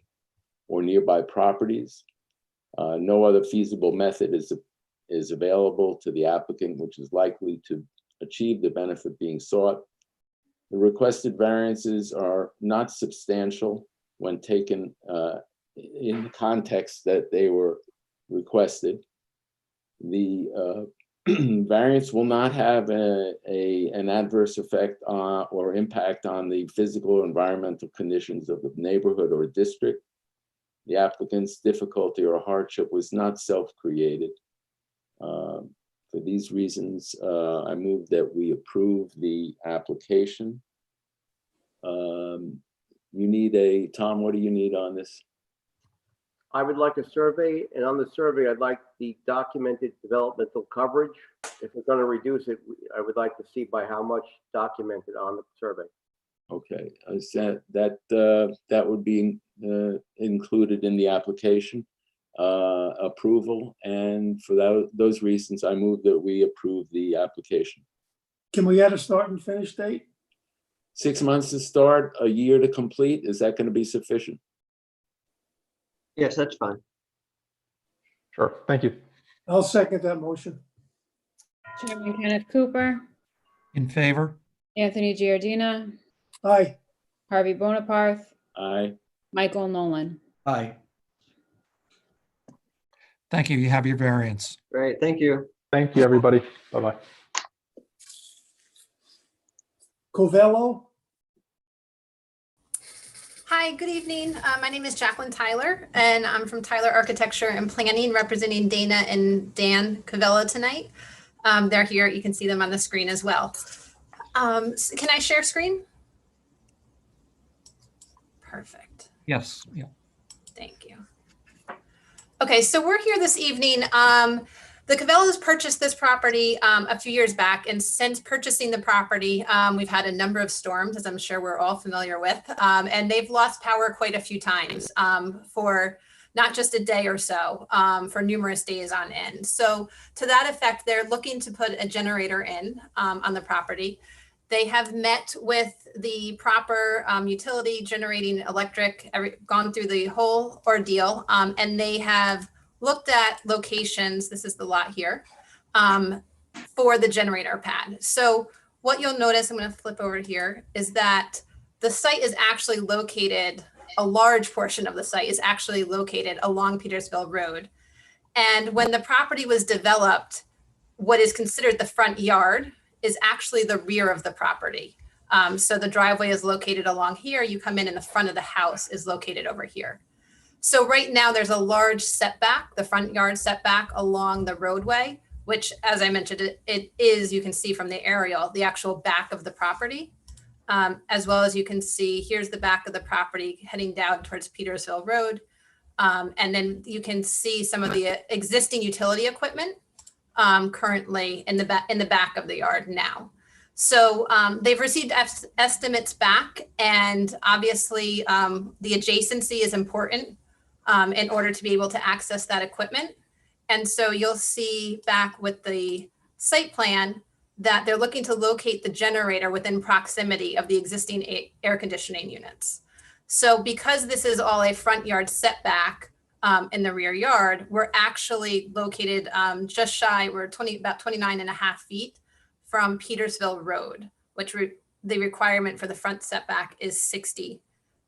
or nearby properties. No other feasible method is available to the applicant, which is likely to achieve the benefit being sought. The requested variances are not substantial when taken in the context that they were requested. The variance will not have an adverse effect on or impact on the physical or environmental conditions of the neighborhood or district. The applicant's difficulty or hardship was not self-created. For these reasons, I move that we approve the application. You need Tom, what do you need on this? I would like a survey, and on the survey, I'd like the documented developmental coverage. If we're going to reduce it, I would like to see by how much documented on the survey. Okay, that would be included in the application approval, and for those reasons, I move that we approve the application. Can we add a start and finish date? 6 months to start, a year to complete. Is that going to be sufficient? Yes, that's fine. Sure, thank you. I'll second that motion. Chairman Kenneth Cooper, In favor? Anthony Giardina, Aye. Harvey Bonaparte, Aye. Michael Nolan. Aye. Thank you. You have your variance. Great, thank you. Thank you, everybody. Bye-bye. Covello? Hi, good evening. My name is Jacqueline Tyler, and I'm from Tyler Architecture and Planning, representing Dana and Dan Covello tonight. They're here. You can see them on the screen as well. Can I share screen? Perfect. Yes. Yeah. Thank you. Okay, so we're here this evening. The Covellos purchased this property a few years back, and since purchasing the property, we've had a number of storms, as I'm sure we're all familiar with, and they've lost power quite a few times for not just a day or so, for numerous days on end. So to that effect, they're looking to put a generator in on the property. They have met with the proper utility generating electric, gone through the whole ordeal, and they have looked at locations, this is the lot here, for the generator pad. So what you'll notice, I'm going to flip over here, is that the site is actually located, a large portion of the site is actually located along Petersville Road. And when the property was developed, what is considered the front yard is actually the rear of the property. So the driveway is located along here. You come in and the front of the house is located over here. So right now there's a large setback, the front yard setback along the roadway, which, as I mentioned, it is, you can see from the aerial, the actual back of the property, as well as you can see, here's the back of the property heading down towards Petersville Road. And then you can see some of the existing utility equipment currently in the back of the yard now. So they've received estimates back, and obviously the adjacency is important in order to be able to access that equipment. And so you'll see back with the site plan that they're looking to locate the generator within proximity of the existing air conditioning units. So because this is all a front yard setback in the rear yard, we're actually located just shy, we're about 29 and a half feet from Petersville Road, which the requirement for the front setback is 60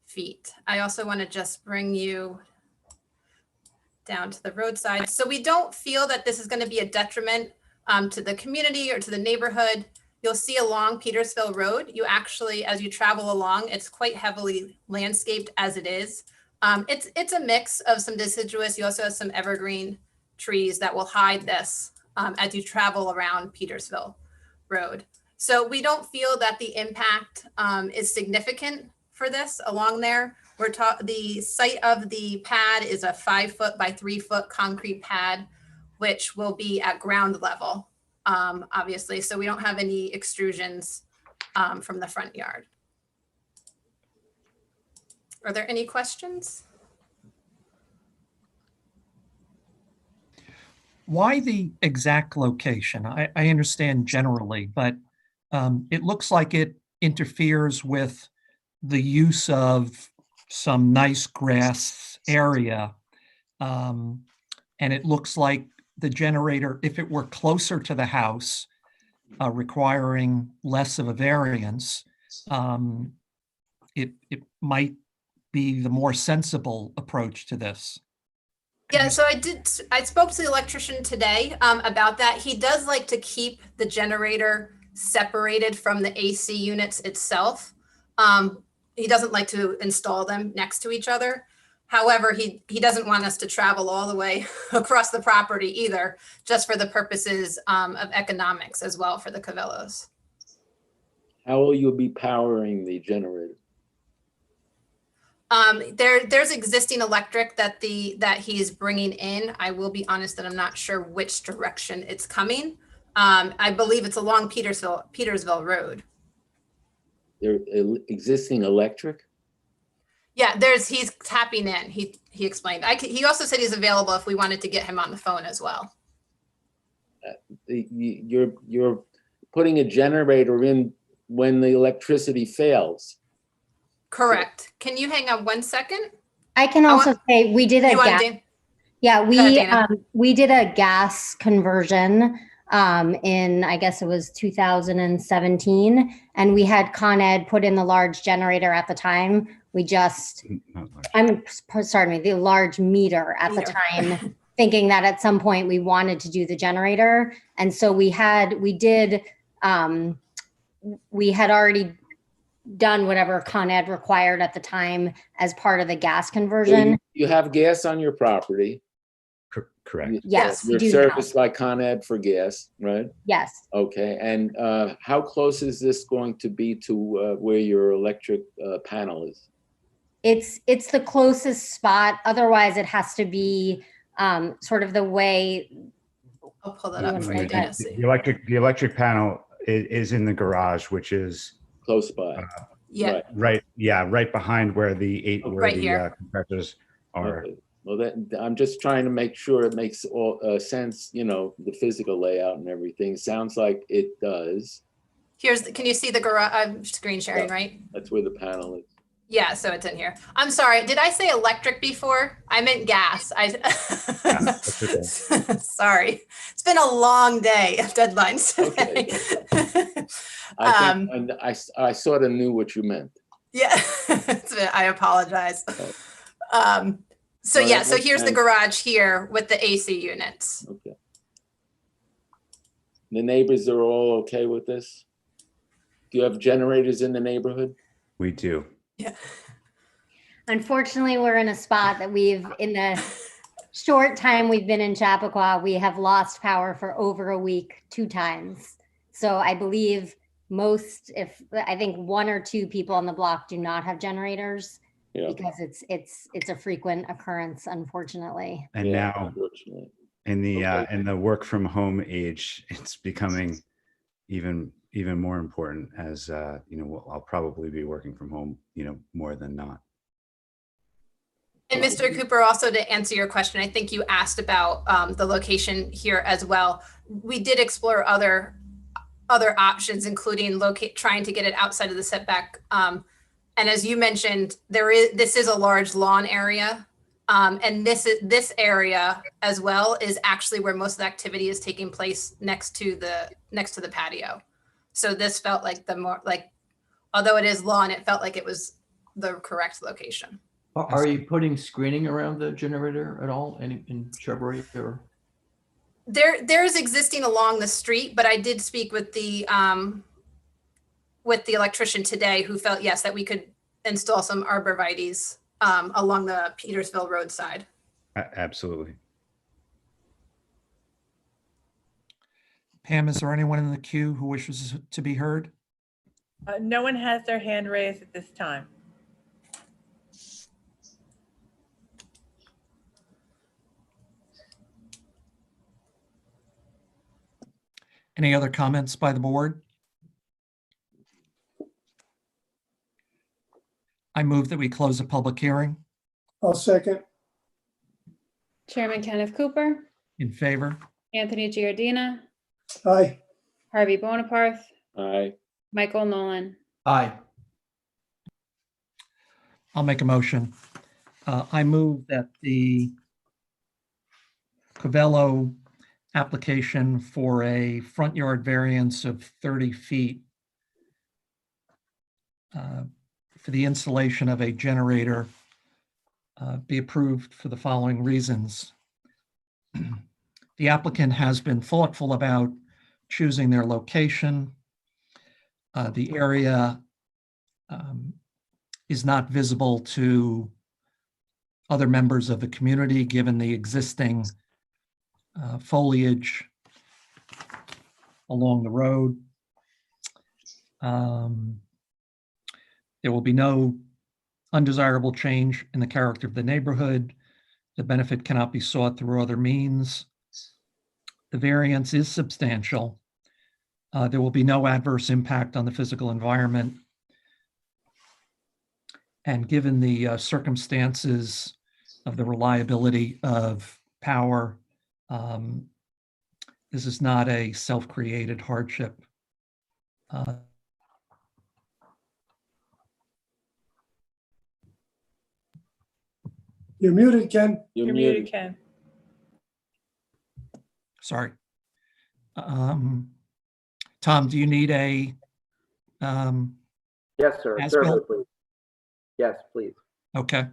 feet. I also want to just bring you down to the roadside. So we don't feel that this is going to be a detriment to the community or to the neighborhood. You'll see along Petersville Road, you actually, as you travel along, it's quite heavily landscaped as it is. It's a mix of some deciduous. You also have some evergreen trees that will hide this as you travel around Petersville Road. So we don't feel that the impact is significant for this along there. The site of the pad is a 5 foot by 3 foot concrete pad, which will be at ground level, obviously. So we don't have any extrusions from the front yard. Are there any questions? Why the exact location? I understand generally, but it looks like it interferes with the use of some nice grass area. And it looks like the generator, if it were closer to the house, requiring less of a variance, it might be the more sensible approach to this. Yeah, so I spoke to the electrician today about that. He does like to keep the generator separated from the AC units itself. He doesn't like to install them next to each other. However, he doesn't want us to travel all the way across the property either, just for the purposes of economics as well for the Cavellos. How will you be powering the generator? There's existing electric that he's bringing in. I will be honest that I'm not sure which direction it's coming. I believe it's along Petersville Road. There existing electric? Yeah, he's tapping in. He explained. He also said he's available if we wanted to get him on the phone as well. You're putting a generator in when the electricity fails. Correct. Can you hang on 1 second? I can also say we did a You want gas. Dan- Yeah, Go ahead, Dana. we did a gas conversion in, I guess it was 2017, and we had Con Ed put in the large generator at the time. We just, the large meter at the time, thinking that at some point we wanted to do the generator. And so we had already done whatever Con Ed required at the time as part of the gas conversion. You have gas on your property. Correct. Yes, we You're do serviced by Con Ed for gas, right? Yes. Okay, and how close is this going to be to where your electric panel is? It's the closest spot. Otherwise, it has to be sort of the way. I'll pull that up for you guys. The electric panel is in the garage, which is close by. Yeah. Right behind where the Right here. compressors are. Okay. Well, I'm just trying to make sure it makes all sense, the physical layout and everything. Sounds like it does. Can you see the garage? I'm screen sharing, right? That's where the panel is. Yeah, so it's in here. I'm sorry. Did I say electric before? I meant gas. Sorry. It's been a long day of deadlines today. Okay. I sort of knew what you meant. Yeah, I apologize. So here's the garage here with the AC units. Okay. The neighbors are all okay with this? Do you have generators in the neighborhood? We do. Yeah. Unfortunately, we're in a spot that in the short time we've been in Chappaqua, we have lost power for over a week 2 times. So I believe I think 1 or 2 people on the block do not have generators. Yeah. Because it's a frequent occurrence, unfortunately. And now, in the work from home age, it's becoming even more important as I'll probably be working from home, more than not. And Mr. Cooper, also to answer your question, I think you asked about the location here as well. We did explore other options, including trying to get it outside of the setback. And as you mentioned, this is a large lawn area. And this area as well is actually where most of the activity is taking place next to the patio. So this felt like although it is lawn, it felt like it was the correct location. Are you putting screening around the generator at all in shrubbery or? There's existing along the street, but I did speak with the electrician today who felt, yes, that we could install some arborvitaes along the Petersville Road side. Absolutely. Pam, is there anyone in the queue who wishes to be heard? No one has their hand raised at this time. Any other comments by the board? I move that we close the public hearing. I'll second. Chairman Kenneth Cooper, In favor? Anthony Giardina, Aye. Harvey Bonaparth, Aye. Michael Nolan. Aye. I'll make a motion. I move that the Covello application for a front yard variance of 30 feet for the installation of a generator be approved for the following reasons. The applicant has been thoughtful about choosing their location. The area is not visible to other members of the community, given the existing foliage along the road. There will be no undesirable change in the character of the neighborhood. The benefit cannot be sought through other means. The variance is substantial. There will be no adverse impact on the physical environment. And given the circumstances of the reliability of power, this is not a self-created hardship. You're muted, Ken. You're muted, Ken. Sorry. Tom, do you need a? Yes, sir. As Certainly, built? please. Yes, please. Okay.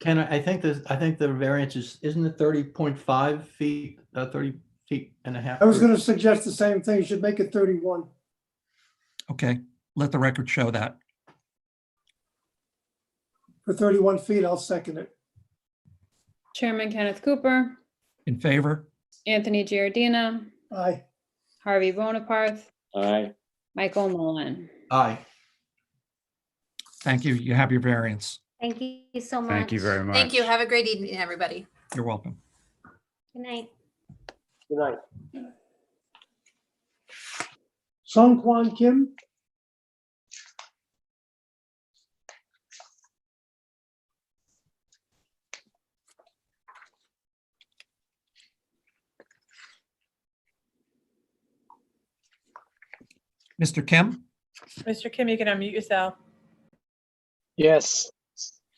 Ken, I think the variance isn't it 30.5 feet, 30 feet and a half? I was going to suggest the same thing. You should make it 31. Okay. Let the record show that. For 31 feet, I'll second it. Chairman Kenneth Cooper, In favor? Anthony Giardina, Aye. Harvey Bonaparth, Aye. Michael Nolan. Aye. Thank you. You have your variance. Thank you so much. Thank you very much. Thank you. Have a great evening, everybody. You're welcome. Good night. Good night. Sung Kwan Kim. Mr. Kim? Mr. Kim, you can unmute yourself. Yes,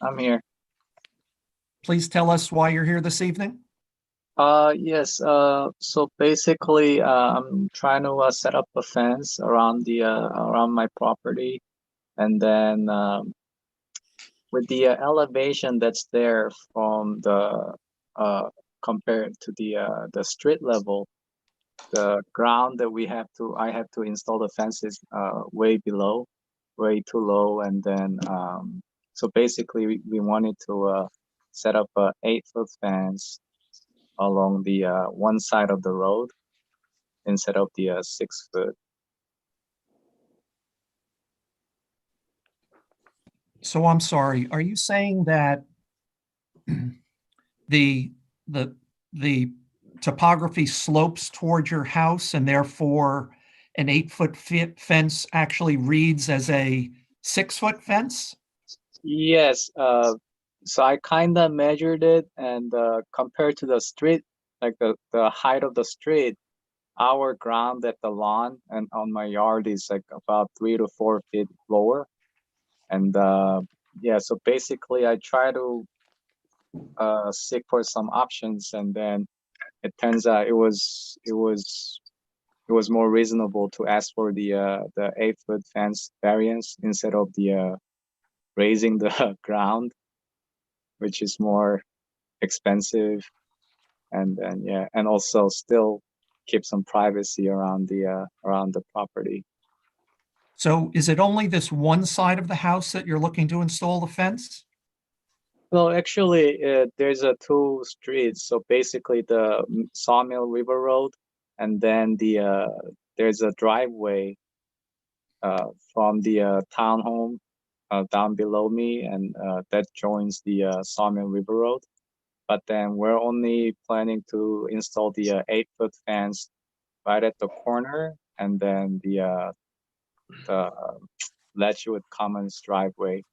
I'm here. Please tell us why you're here this evening. Yes, so basically, I'm trying to set up a fence around around my property, and then with the elevation that's there from the compared to the street level, the ground that I have to install the fence is way below, way too low, and then so basically we wanted to set up a 8-foot fence along the one side of the road instead of the 6-foot. So I'm sorry, are you saying that the topography slopes towards your house and therefore an 8-foot fence actually reads as a 6-foot fence? Yes, so I kind of measured it, and compared to the street, like the height of the street, our ground at the lawn and on my yard is like about 3 to 4 feet lower. And yeah, so basically I try to seek for some options, and then it turns out it was more reasonable to ask for the 8-foot fence variance instead of the raising the ground, which is more expensive, and then yeah, and also still keep some privacy around the property. So is it only this one side of the house that you're looking to install the fence? Well, actually, there's 2 streets. So basically, the Sawmill River Road, and then there's a driveway from the townhome down below me, and that joins the Sawmill River Road. But then we're only planning to install the 8-foot fence right at the corner, and then the Ledgewood Commons driveway.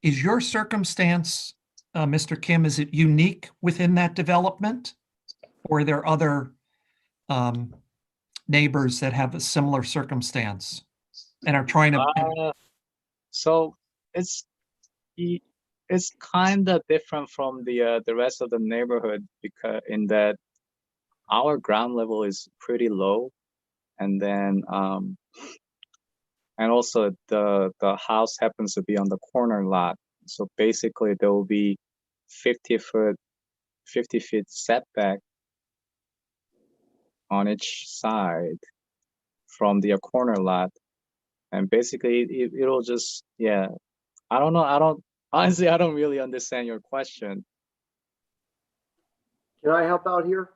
Is your circumstance Mr. Kim, is it unique within that development? Or are there other neighbors that have a similar circumstance and are trying to? So it's kind of different from the rest of the neighborhood, because in that our ground level is pretty low, and then and also the house happens to be on the corner lot. So basically there will be 50 feet setback on each side from the corner lot. And basically it'll just, yeah, I don't know. Honestly, I don't really understand your question. Can I help out here?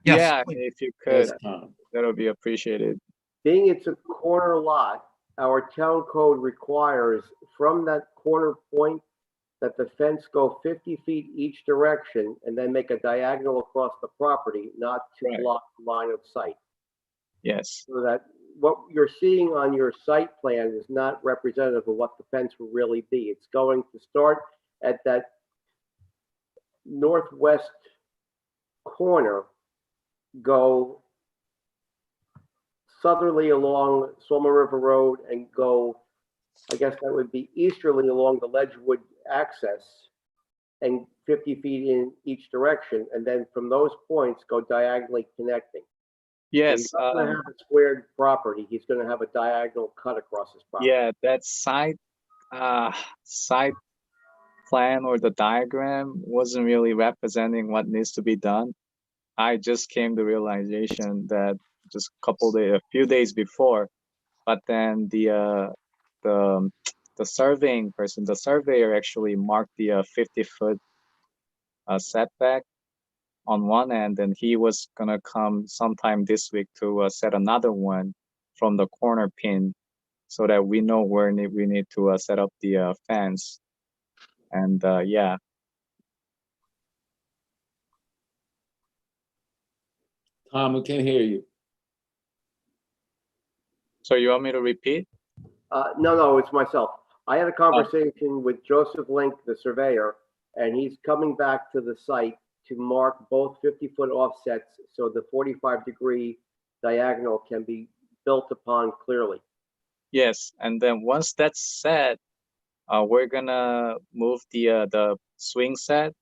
Yes, Yeah, please. if you could, Yes, Tom. that'll be appreciated. Being it's a corner lot, our town code requires from that corner point that the fence go 50 feet each direction and then make a diagonal across the property, not to Right. block line of sight. Yes. So that what you're seeing on your site plan is not representative of what the fence will really be. It's going to start at that northwest corner, go southerly along Sawmill River Road and go, I guess that would be easterly along the Ledgewood access and 50 feet in each direction. And then from those points, go diagonally connecting. Yes. He's not going to have a squared property. He's going to have a diagonal cut across his property. Yeah, that side plan or the diagram wasn't really representing what needs to be done. I just came to realization that just a few days before, but then the surveying person, the surveyor actually marked the 50-foot setback on one end, and he was gonna come sometime this week to set another one from the corner pin, so that we know where we need to set up the fence. And yeah. Tom, we can hear you. So you want me to repeat? No, it's myself. I had a conversation with Joseph Link, the surveyor, and he's coming back to the site to mark both 50-foot offsets so the 45-degree diagonal can be built upon clearly. Yes, and then once that's set, we're gonna move the swing set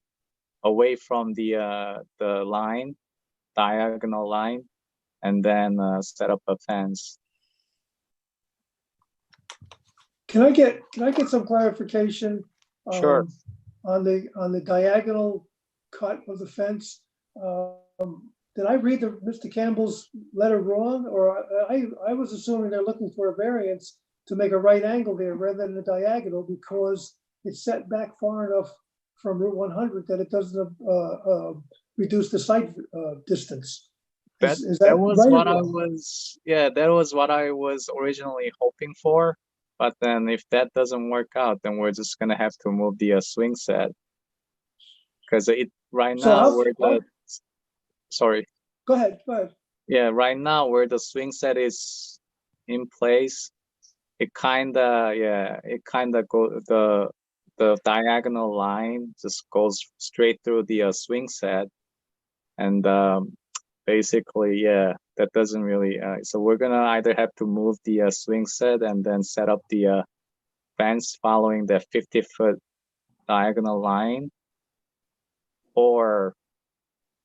away from the line, diagonal line, and then set up a fence. Can I get some clarification? Sure. On the diagonal cut of the fence. Did I read Mr. Campbell's letter wrong, or I was assuming they're looking for a variance to make a right angle there rather than a diagonal because it's set back far enough from Route 100 that it doesn't reduce the site distance. That was right what or I wrong? was. Yeah, that was what I was originally hoping for. But then if that doesn't work out, then we're just gonna have to move the swing set, because right So now sorry. Go ahead. Yeah, right now where the swing set is in place, it kinda go the diagonal line just goes straight through the swing set, and basically, yeah, that doesn't really. So we're gonna either have to move the swing set and then set up the fence following the 50-foot diagonal line, or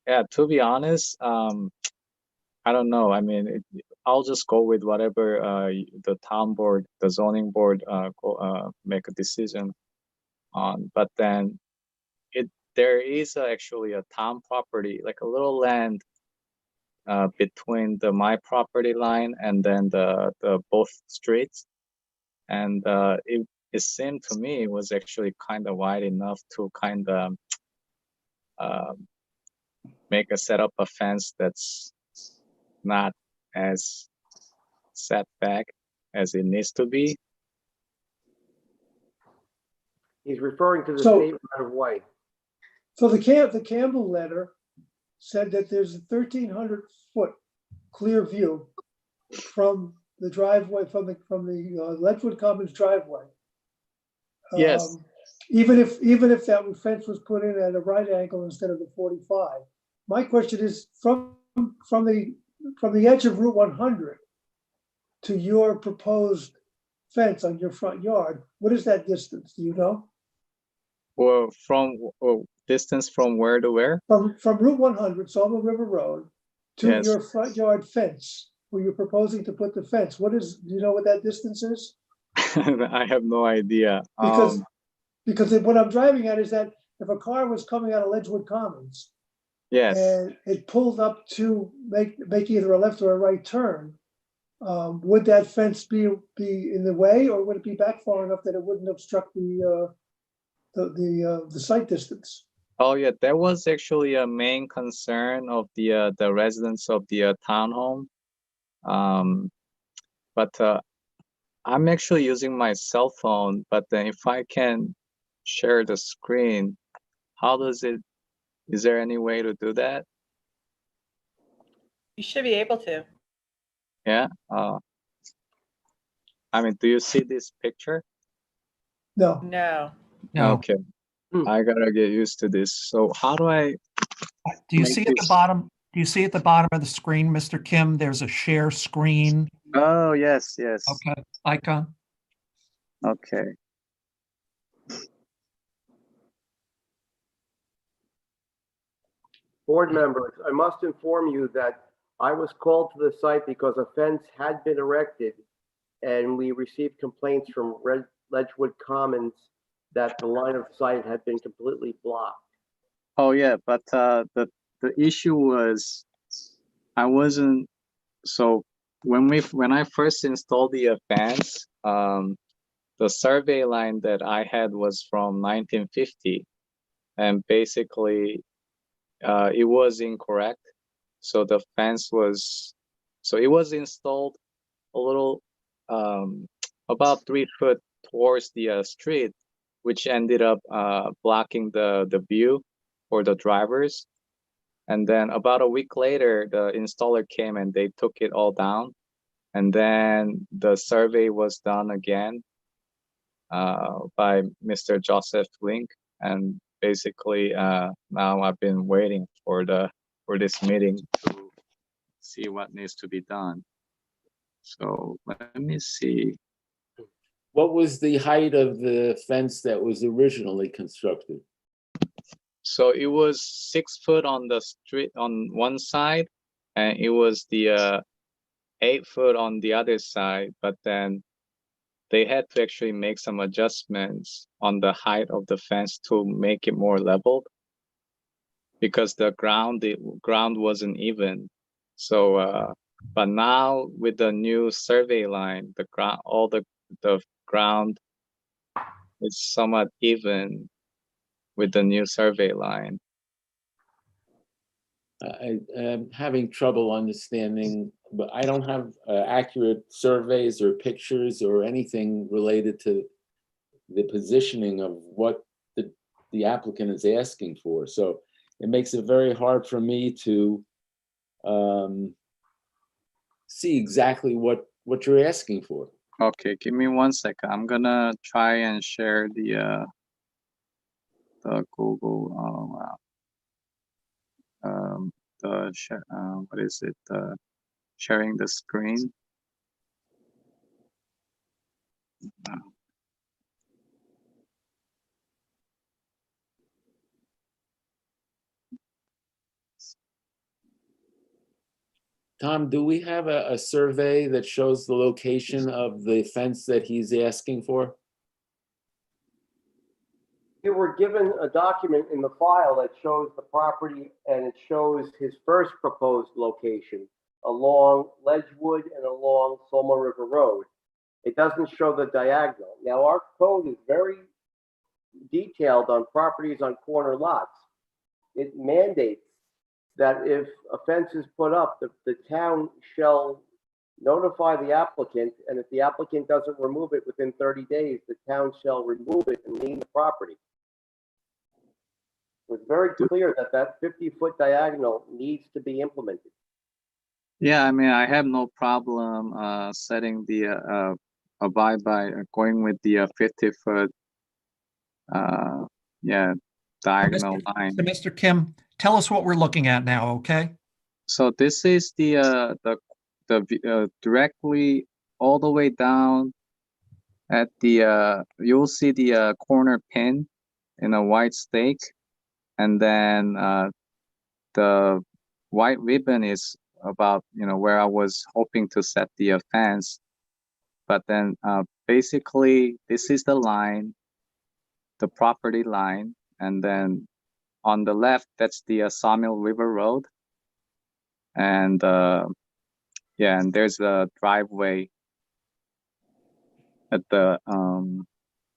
yeah, to be honest, I don't know. I mean, I'll just go with whatever the town board, the zoning board, make a decision on. But then there is actually a town property, like a little land between my property line and then the both streets, and it seemed to me it was actually kind of wide enough to kind of set up a fence that's not as set back as it needs to be. He's referring to the So- state right of way. So the Campbell letter said that there's a 1,300-foot clear view from the driveway, from the Ledgewood Commons driveway. Yes. even if that fence was put in at a right angle instead of the 45. My question is from the edge of Route 100 to your proposed fence on your front yard, what is that distance? Do you know? Well, from distance from where to where? From Route 100, Sawmill River Road, to Yes. your front yard fence, where you're proposing to put the fence. Do you know what that distance is? I have no idea. Because what I'm driving at is that if a car was coming out of Ledgewood Commons Yes. and it pulled up to make either a left or a right turn, would that fence be in the way, or would it be back far enough that it wouldn't obstruct the sight distance? Oh yeah, that was actually a main concern of the residents of the townhome. But I'm actually using my cell phone. But then if I can share the screen, how does it? Is there any way to do that? You should be able to. Yeah. I mean, do you see this picture? No. No. No. Okay. I gotta get used to this. So how do I? Do you make see at the this- bottom? Do you see at the bottom of the screen, Mr. Kim? There's a share screen. Oh yes, yes. Okay. Icon. Okay. Board members, I must inform you that I was called to the site because a fence had been erected and we received complaints from Ledgewood Commons that the line of sight had been completely blocked. Oh yeah, but the issue was I wasn't so when I first installed the fence, the survey line that I had was from 1950, and basically it was incorrect. So the fence was it was installed a little about 3 foot towards the street, which ended up blocking the view for the drivers. And then about a week later, the installer came and they took it all down. And then the survey was done again by Mr. Joseph Link. And basically now I've been waiting for this meeting to see what needs to be done. So let me see. What was the height of the fence that was originally constructed? So it was 6 foot on the street on one side, and it was the 8 foot on the other side. But then they had to actually make some adjustments on the height of the fence to make it more leveled, because the ground wasn't even. So, but now with the new survey line, all the ground is somewhat even with the new survey line. I am having trouble understanding, but I don't have accurate surveys or pictures or anything related to the positioning of what the applicant is asking for. So it makes it very hard for me to see exactly what you're asking for. Okay, give me 1 second. I'm gonna try and share the Google. Oh wow. What is it? Sharing the screen. Tom, do we have a survey that shows the location of the fence that he's asking for? You were given a document in the file that shows the property, and it shows his first proposed location along Ledgewood and along Sawmill River Road. It doesn't show the diagonal. Now, our code is very detailed on properties on corner lots. It mandates that if a fence is put up, the town shall notify the applicant, and if the applicant doesn't remove it within 30 days, the town shall remove it and lien the property. It's very clear that that 50-foot diagonal needs to be implemented. Yeah, I mean, I have no problem setting the abide by going with the 50-foot yeah, diagonal line. So Mr. Kim, tell us what we're looking at now, okay? So this is the directly all the way down at the you'll see the corner pin in a white stake, and then the white ribbon is about where I was hoping to set the fence. But then basically this is the line, the property line, and then on the left that's the Sawmill River Road, and yeah, and there's a driveway at the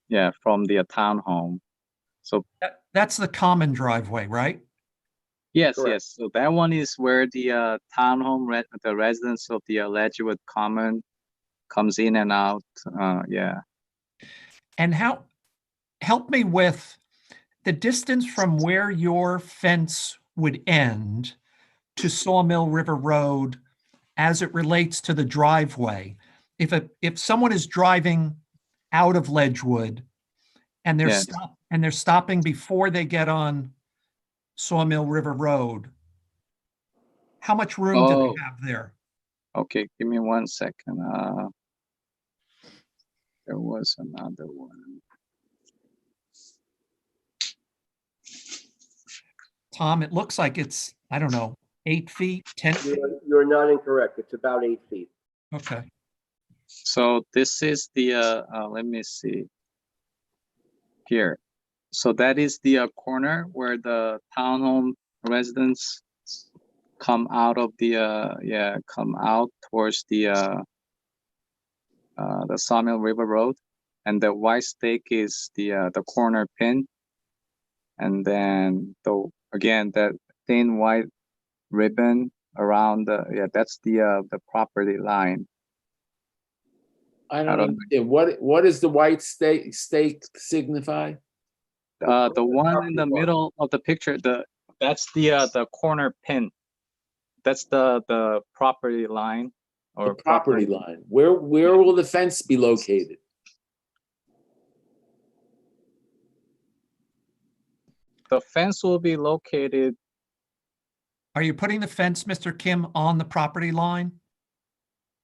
yeah, from the townhome. So That's the common driveway, right? yes, Correct. yes. So that one is where the townhome, the residence of the Ledgewood Common comes in and out. Yeah. And help me with the distance from where your fence would end to Sawmill River Road as it relates to the driveway. If someone is driving out of Ledgewood and Yes. they're stopping before they get on Sawmill River Road, how much room do Oh, they have there? okay. Give me 1 second. There was another one. Tom, it looks like it's, I don't know, 8 feet, 10 feet? You're not incorrect. It's about 8 feet. Okay. So this is the let me see here. So that is the corner where the townhome residents come out of the yeah, come out towards the Sawmill River Road, and the white stake is the corner pin, and then again that thin white ribbon around yeah, that's the property line. I I don't don't understand. What does the white stake signify? The one in the middle of the picture, that's the corner pin. That's the property line or The property line. Where will the fence be located? The fence will be located. Are you putting the fence, Mr. Kim, on the property line?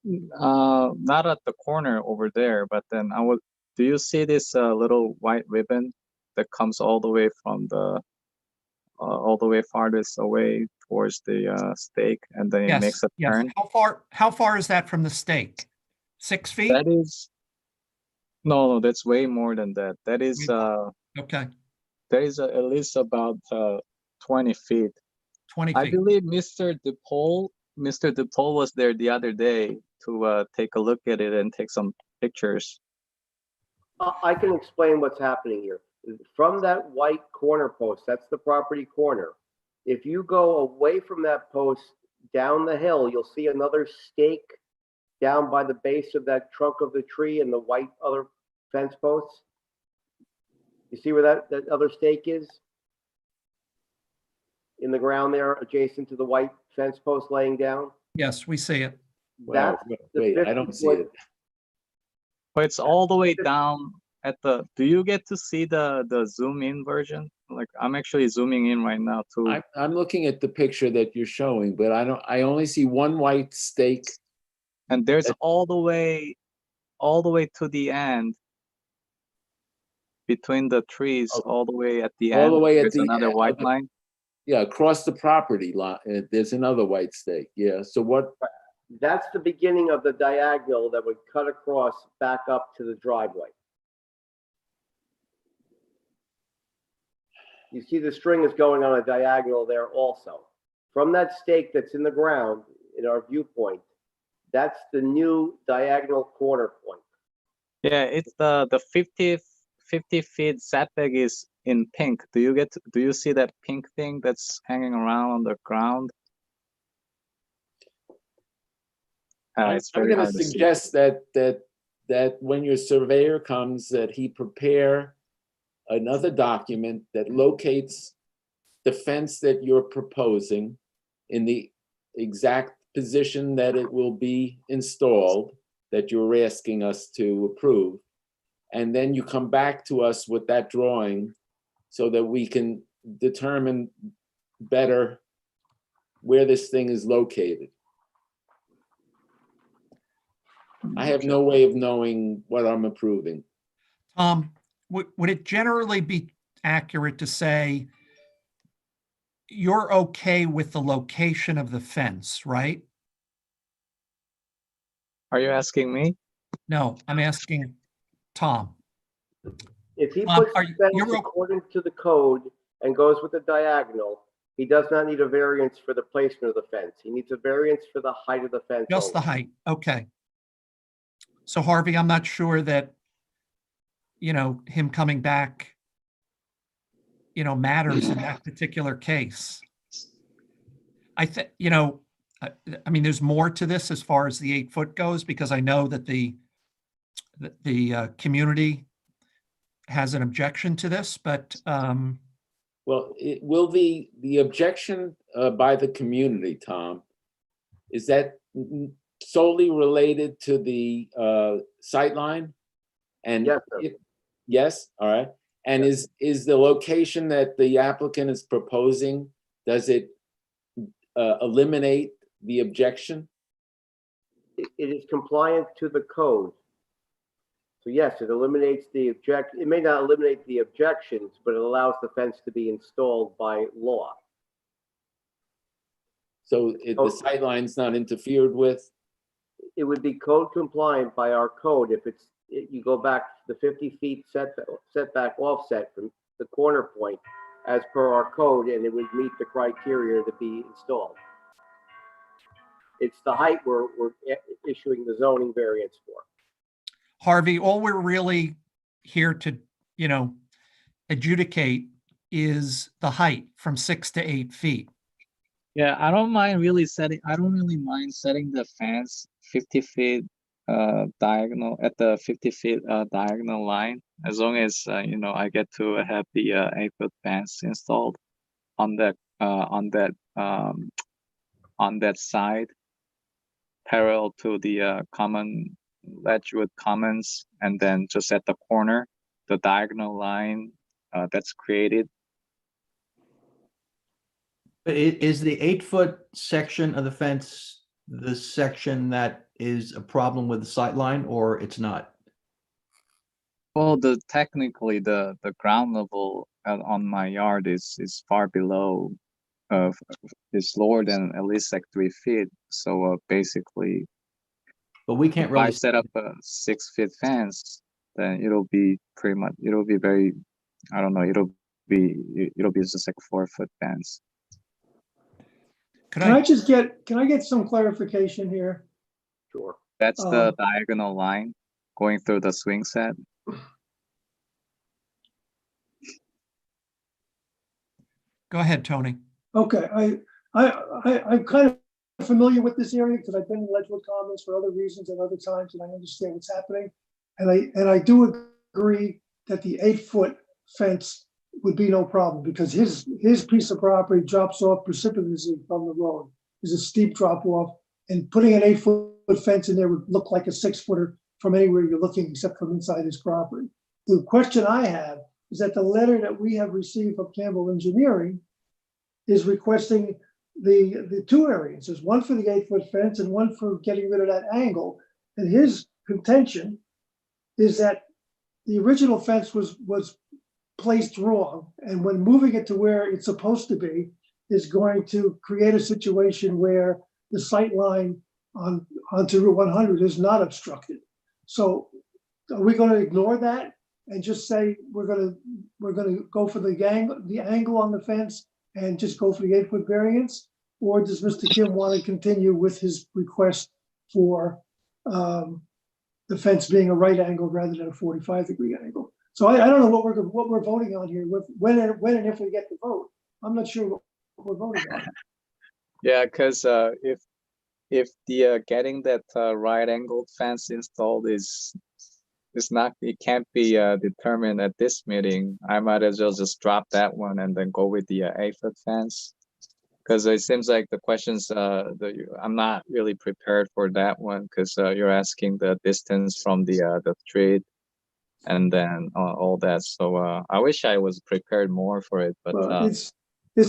Not at the corner over there, but then do you see this little white ribbon that comes all the way from all the way farthest away towards the stake, and then it makes a Yes. turn? How far is that from the stake? 6 feet? That is, no, that's way more than that. That is Okay, that is at least about 20 feet. 20 I feet. believe Mr. DePaul was there the other day to take a look at it and take some pictures. I can explain what's happening here. From that white corner post, that's the property corner. If you go away from that post down the hill, you'll see another stake down by the base of that trunk of the tree and the white other fence posts. You see where that other stake is? In the ground there, adjacent to the white fence post laying down? Yes, we see it. Well, That's the wait, I don't see 50-foot it. But it's all the way down at the. Do you get to see the zoom in version? Like I'm actually zooming in right now too. I'm looking at the picture that you're showing, but I only see one white stake. And there's all the way to the end between the trees, all the way at the end. All the way at there's the another end white of the- line. Yeah, across the property line, there's another white stake. Yeah, so what? That's the beginning of the diagonal that would cut across back up to the driveway. You see the string is going on a diagonal there also. From that stake that's in the ground, in our viewpoint, that's the new diagonal corner point. Yeah, it's the 50 feet setback is in pink. Do you see that pink thing that's hanging around on the ground? It's I'm very going hard to to see. suggest that when your surveyor comes, that he prepare another document that locates the fence that you're proposing in the exact position that it will be installed, that you're asking us to approve, and then you come back to us with that drawing so that we can determine better where this thing is located. I have no way of knowing what I'm approving. Would it generally be accurate to say you're okay with the location of the fence, right? Are you asking me? No, I'm asking Tom. If he puts the fence you're according to the code and goes with the diagonal, he does not need a variance for the placement of the fence. He needs a variance for the height of the fence. Just the only. height, okay. So Harvey, I'm not sure that, him coming back, matters in that particular case. I think, I mean, there's more to this as far as the 8 foot goes, because I know that the community has an objection to this, but Well, will the objection by the community, Tom, is that solely related to the sightline? And yes, sir. Yes, all right. And is the location that the applicant is proposing, does it eliminate the objection? It is compliant to the code. So yes, it eliminates the it may not eliminate the objections, but it allows the fence to be installed by law. So the sightline's not interfered with? It would be code compliant by our code if you go back the 50 feet setback offset from the corner point as per our code, and it would meet the criteria to be installed. It's the height we're issuing the zoning variance for. Harvey, all we're really here to, adjudicate is the height from 6 to 8 feet. Yeah, I don't really mind setting the fence 50 feet diagonal at the 50 feet diagonal line, as long as I get to have the 8-foot fence installed on that side, parallel to the common Ledgewood Commons, and then just at the corner, the diagonal line that's created. Is the 8-foot section of the fence the section that is a problem with the sight line, or it's not? Well, technically the ground level on my yard is far below, is lower than at least like 3 feet. So basically, but we can't if really I set up a 6-foot fence, then it'll be very, I don't know, it'll be just like a 4-foot fence. Can I get some clarification here? Sure. That's the diagonal line going through the swing set. Go ahead, Tony. Okay, I'm kind of familiar with this area because I've been in Ledgewood Commons for other reasons at other times, and I understand what's happening. And I do agree that the 8-foot fence would be no problem because his piece of property drops off precipitously from the road. There's a steep drop off, and putting an 8-foot fence in there would look like a 6-footer from anywhere you're looking except from inside his property. The question I have is that the letter that we have received from Campbell Engineering is requesting the 2 areas. There's one for the 8-foot fence and one for getting rid of that angle. And his contention is that the original fence was placed wrong, and when moving it to where it's supposed to be is going to create a situation where the sight line onto Route 100 is not obstructed. So are we going to ignore that and just say we're going to go for the angle on the fence and just go for the 8-foot variance, or does Mr. Kim want to continue with his request for the fence being a right angle rather than a 45-degree angle? So I don't know what we're voting on here. When and if we get the vote, I'm not sure what we're voting on. Yeah, because if the getting that right angled fence installed is not, it can't be determined at this meeting, I might as well just drop that one and then go with the 8-foot fence. Because it seems like the questions, I'm not really prepared for that one because you're asking the distance from the street. and then all that. So I wish I was prepared more for it, but Well, it's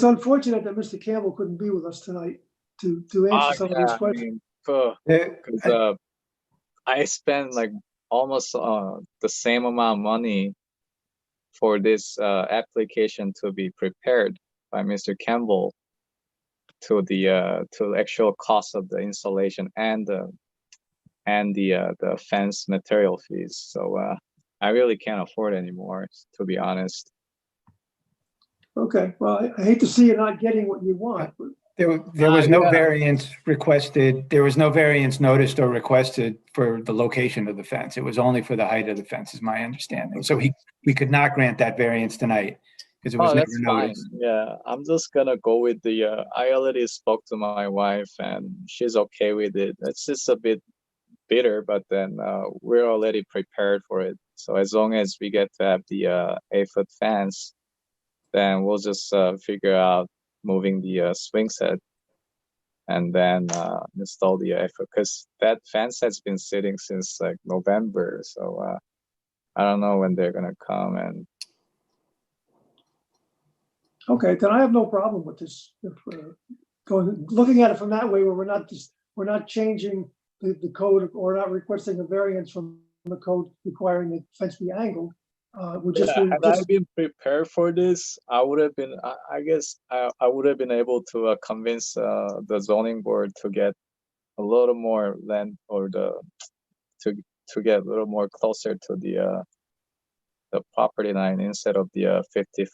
unfortunate that Mr. Campbell couldn't be with us tonight to answer some of these yeah, I questions. mean, Yeah, because I spent like almost the same amount of money for this application to be prepared by Mr. Campbell to the actual cost of the installation and the fence material fees. So I really can't afford anymore, to be honest. Okay, well, I hate to see you not getting what you want, but There was no yeah. variance requested. There was no variance noticed or requested for the location of the fence. It was only for the height of the fence, is my understanding. So we could not grant that variance tonight because it was Oh, never that's fine. noticed. Yeah, I'm just gonna go with the. I already spoke to my wife and she's okay with it. It's just a bit bitter, but then we're already prepared for it. So as long as we get to have the 8-foot fence, then we'll just figure out moving the swing set and then install the 8-foot, because that fence has been sitting since like November. So I don't know when they're gonna come. And okay, then I have no problem with this. If, looking at it from that way, where we're not changing the code or not requesting a variance from the code requiring the fence be angled. We're just, yeah, had I been prepared for this, I would have been. I guess I would have been able to convince the zoning board to get a little more land, or to get a little more closer to the property line instead of the 50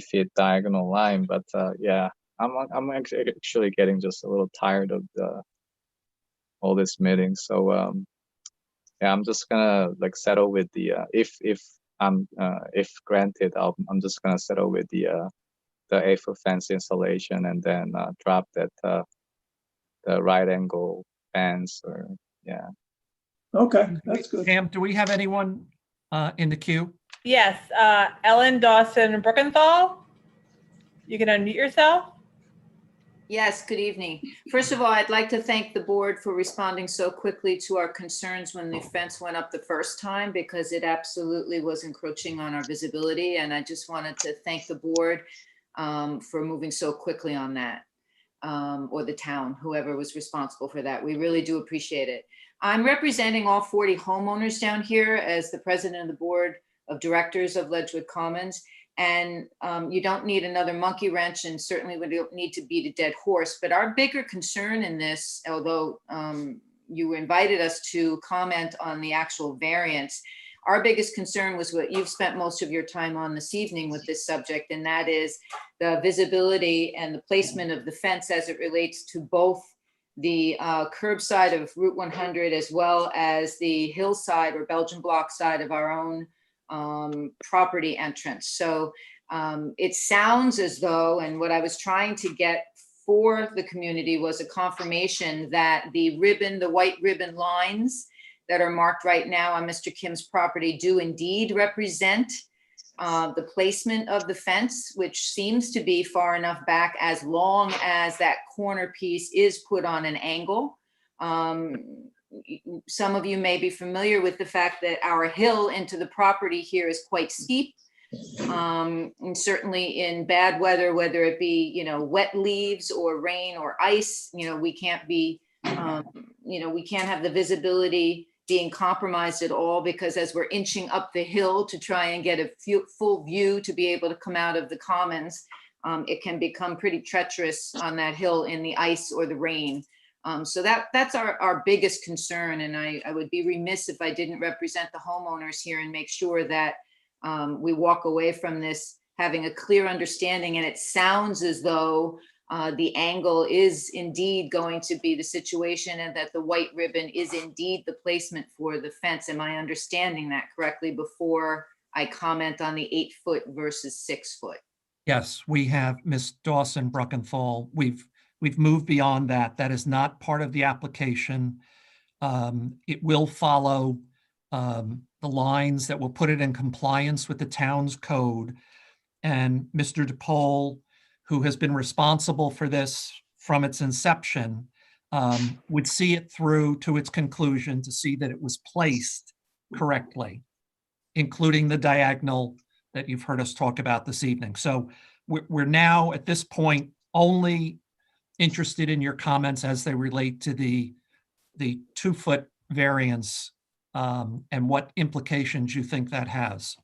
feet diagonal line. But yeah, I'm actually getting just a little tired of all this meeting. So yeah, I'm just gonna like settle with the if granted, I'm just gonna settle with the 8-foot fence installation, and then drop that the right angle fence, or yeah. okay, that's good. Pam, do we have anyone in the queue? Yes, Ellen Dawson Brookenthal. You can unmute yourself. Yes, good evening. First of all, I'd like to thank the board for responding so quickly to our concerns when the fence went up the first time, because it absolutely was encroaching on our visibility. And I just wanted to thank the board for moving so quickly on that, or the town, whoever was responsible for that. We really do appreciate it. I'm representing all 40 homeowners down here as the president of the board of directors of Ledgewood Commons. And you don't need another monkey wrench, and certainly we don't need to beat a dead horse. But our bigger concern in this, although you invited us to comment on the actual variance, our biggest concern was what you've spent most of your time on this evening with this subject, and that is the visibility and the placement of the fence as it relates to both the curbside of Route 100 as well as the hillside or Belgian block side of our own property entrance. So it sounds as though, and what I was trying to get for the community was a confirmation that the white ribbon lines that are marked right now on Mr. Kim's property do indeed represent the placement of the fence, which seems to be far enough back as long as that corner piece is put on an angle. Some of you may be familiar with the fact that our hill into the property here is quite steep. And certainly in bad weather, whether it be, wet leaves or rain or ice, we can't be, we can't have the visibility being compromised at all, because as we're inching up the hill to try and get a full view to be able to come out of the commons, it can become pretty treacherous on that hill in the ice or the rain. So that's our biggest concern. And I would be remiss if I didn't represent the homeowners here and make sure that we walk away from this having a clear understanding. And it sounds as though the angle is indeed going to be the situation, and that the white ribbon is indeed the placement for the fence. Am I understanding that correctly before I comment on the 8-foot versus 6-foot? Yes, we have Ms. Dawson Bruckenthal. We've moved beyond that. That is not part of the application. It will follow the lines that will put it in compliance with the town's code. And Mr. DePaul, who has been responsible for this from its inception, would see it through to its conclusion to see that it was placed correctly. including the diagonal that you've heard us talk about this evening. So we're now at this point only interested in your comments as they relate to the 2-foot variance and what implications you think that has.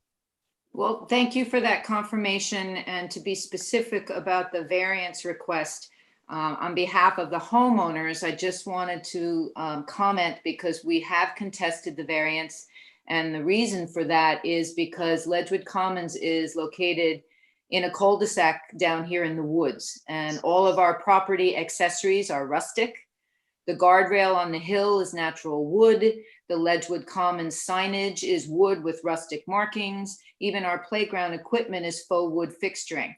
Well, thank you for that confirmation. And to be specific about the variance request, on behalf of the homeowners, I just wanted to comment because we have contested the variance. And the reason for that is because Ledgewood Commons is located in a cul-de-sac down here in the woods. And all of our property accessories are rustic. The guardrail on the hill is natural wood. The Ledgewood Commons signage is wood with rustic markings. Even our playground equipment is faux wood fixturing.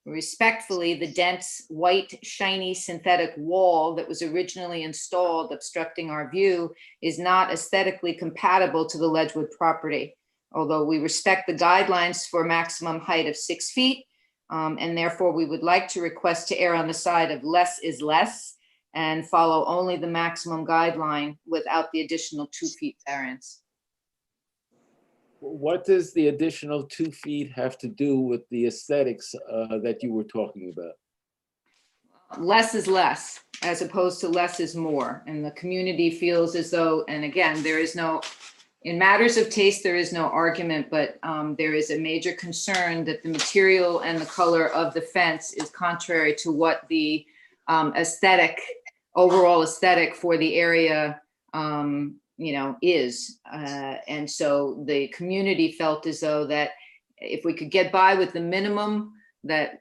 Respectfully, the dense, white, shiny synthetic wall that was originally installed obstructing our view is not aesthetically compatible to the Ledgewood property. Although we respect the guidelines for maximum height of 6 feet, and therefore we would like to request to err on the side of less is less and follow only the maximum guideline without the additional 2 feet variance. What does the additional 2 feet have to do with the aesthetics that you were talking about? Less is less, as opposed to less is more. And the community feels as though, and again, there is no, in matters of taste, there is no argument, but there is a major concern that the material and the color of the fence is contrary to what the overall aesthetic for the area is. And so the community felt as though that if we could get by with the minimum that,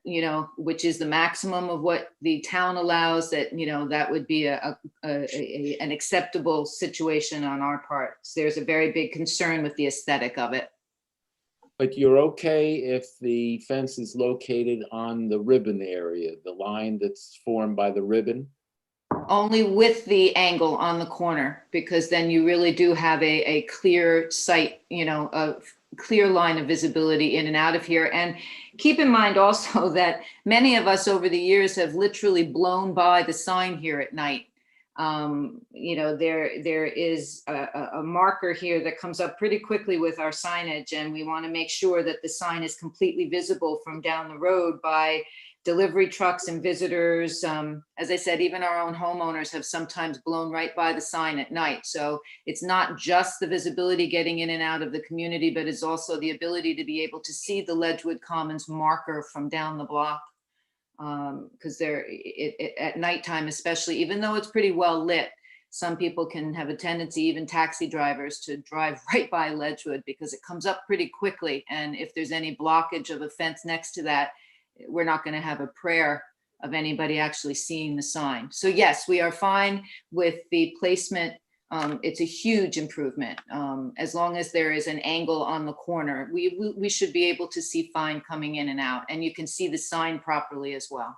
which is the maximum of what the town allows, that, that would be an acceptable situation on our part. So there's a very big concern with the aesthetic of it. But you're okay if the fence is located on the ribbon area, the line that's formed by the ribbon? Only with the angle on the corner, because then you really do have a clear sight, a clear line of visibility in and out of here. And keep in mind also that many of us over the years have literally blown by the sign here at night. There is a marker here that comes up pretty quickly with our signage, and we want to make sure that the sign is completely visible from down the road by delivery trucks and visitors. As I said, even our own homeowners have sometimes blown right by the sign at night. So it's not just the visibility getting in and out of the community, but it's also the ability to be able to see the Ledgewood Commons marker from down the block. Because at nighttime, especially, even though it's pretty well lit, some people can have a tendency, even taxi drivers, to drive right by Ledgewood because it comes up pretty quickly. And if there's any blockage of a fence next to that, we're not going to have a prayer of anybody actually seeing the sign. So yes, we are fine with the placement. It's a huge improvement. As long as there is an angle on the corner, we should be able to see fine coming in and out, and you can see the sign properly as well.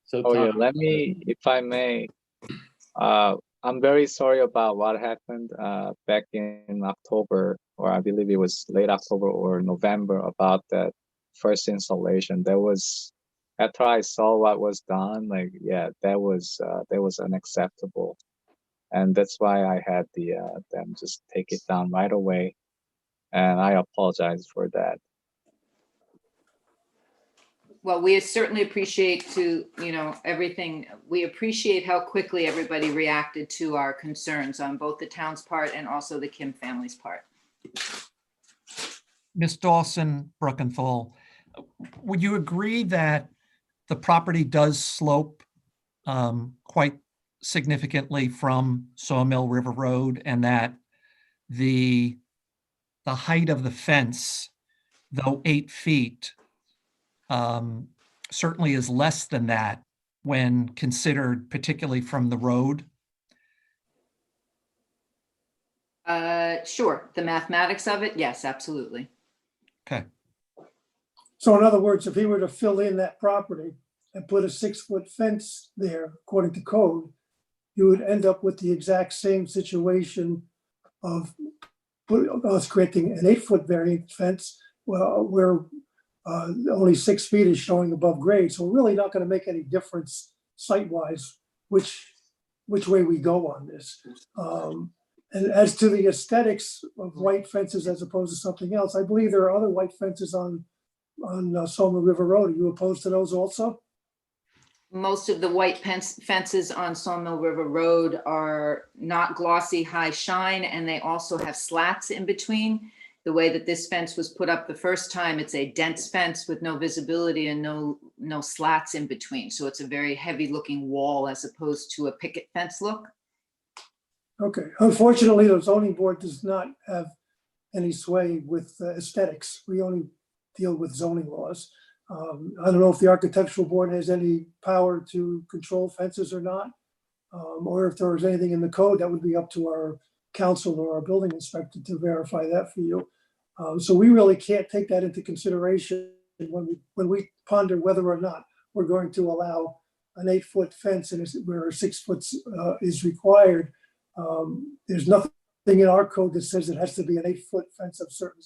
So let me, if I may, I'm very sorry about what happened back in October, or I believe it was late October or November, about that first installation. There was, after I saw what was done, that was unacceptable. And that's why I had them just take it down right away. And I apologize for that. Well, we certainly appreciate everything. We appreciate how quickly everybody reacted to our concerns on both the town's part and also the Kim family's part. Ms. Dawson, Bruckenthal, would you agree that the property does slope quite significantly from Sawmill River Road, and that the height of the fence, though 8 feet, certainly is less than that when considered particularly from the road? Sure. The mathematics of it, yes, absolutely. Okay. So in other words, if he were to fill in that property and put a 6-foot fence there, according to code, you would end up with the exact same situation of us creating an 8-foot variant fence, where only 6 feet is showing above grade. So we're really not going to make any difference site-wise which way we go on this. And as to the aesthetics of white fences as opposed to something else, I believe there are other white fences on Sawmill River Road. Are you opposed to those also? Most of the white fences on Sawmill River Road are not glossy high shine, and they also have slats in between. The way that this fence was put up the first time, it's a dense fence with no visibility and no slats in between. So it's a very heavy looking wall as opposed to a picket fence look. Okay, unfortunately, the zoning board does not have any sway with aesthetics. We only deal with zoning laws. I don't know if the architectural board has any power to control fences or not, or if there is anything in the code that would be up to our council or our building inspector to verify that for you. So we really can't take that into consideration when we ponder whether or not we're going to allow an 8-foot fence and where 6 foot is required. There's nothing in our code that says it has to be an 8-foot fence of certain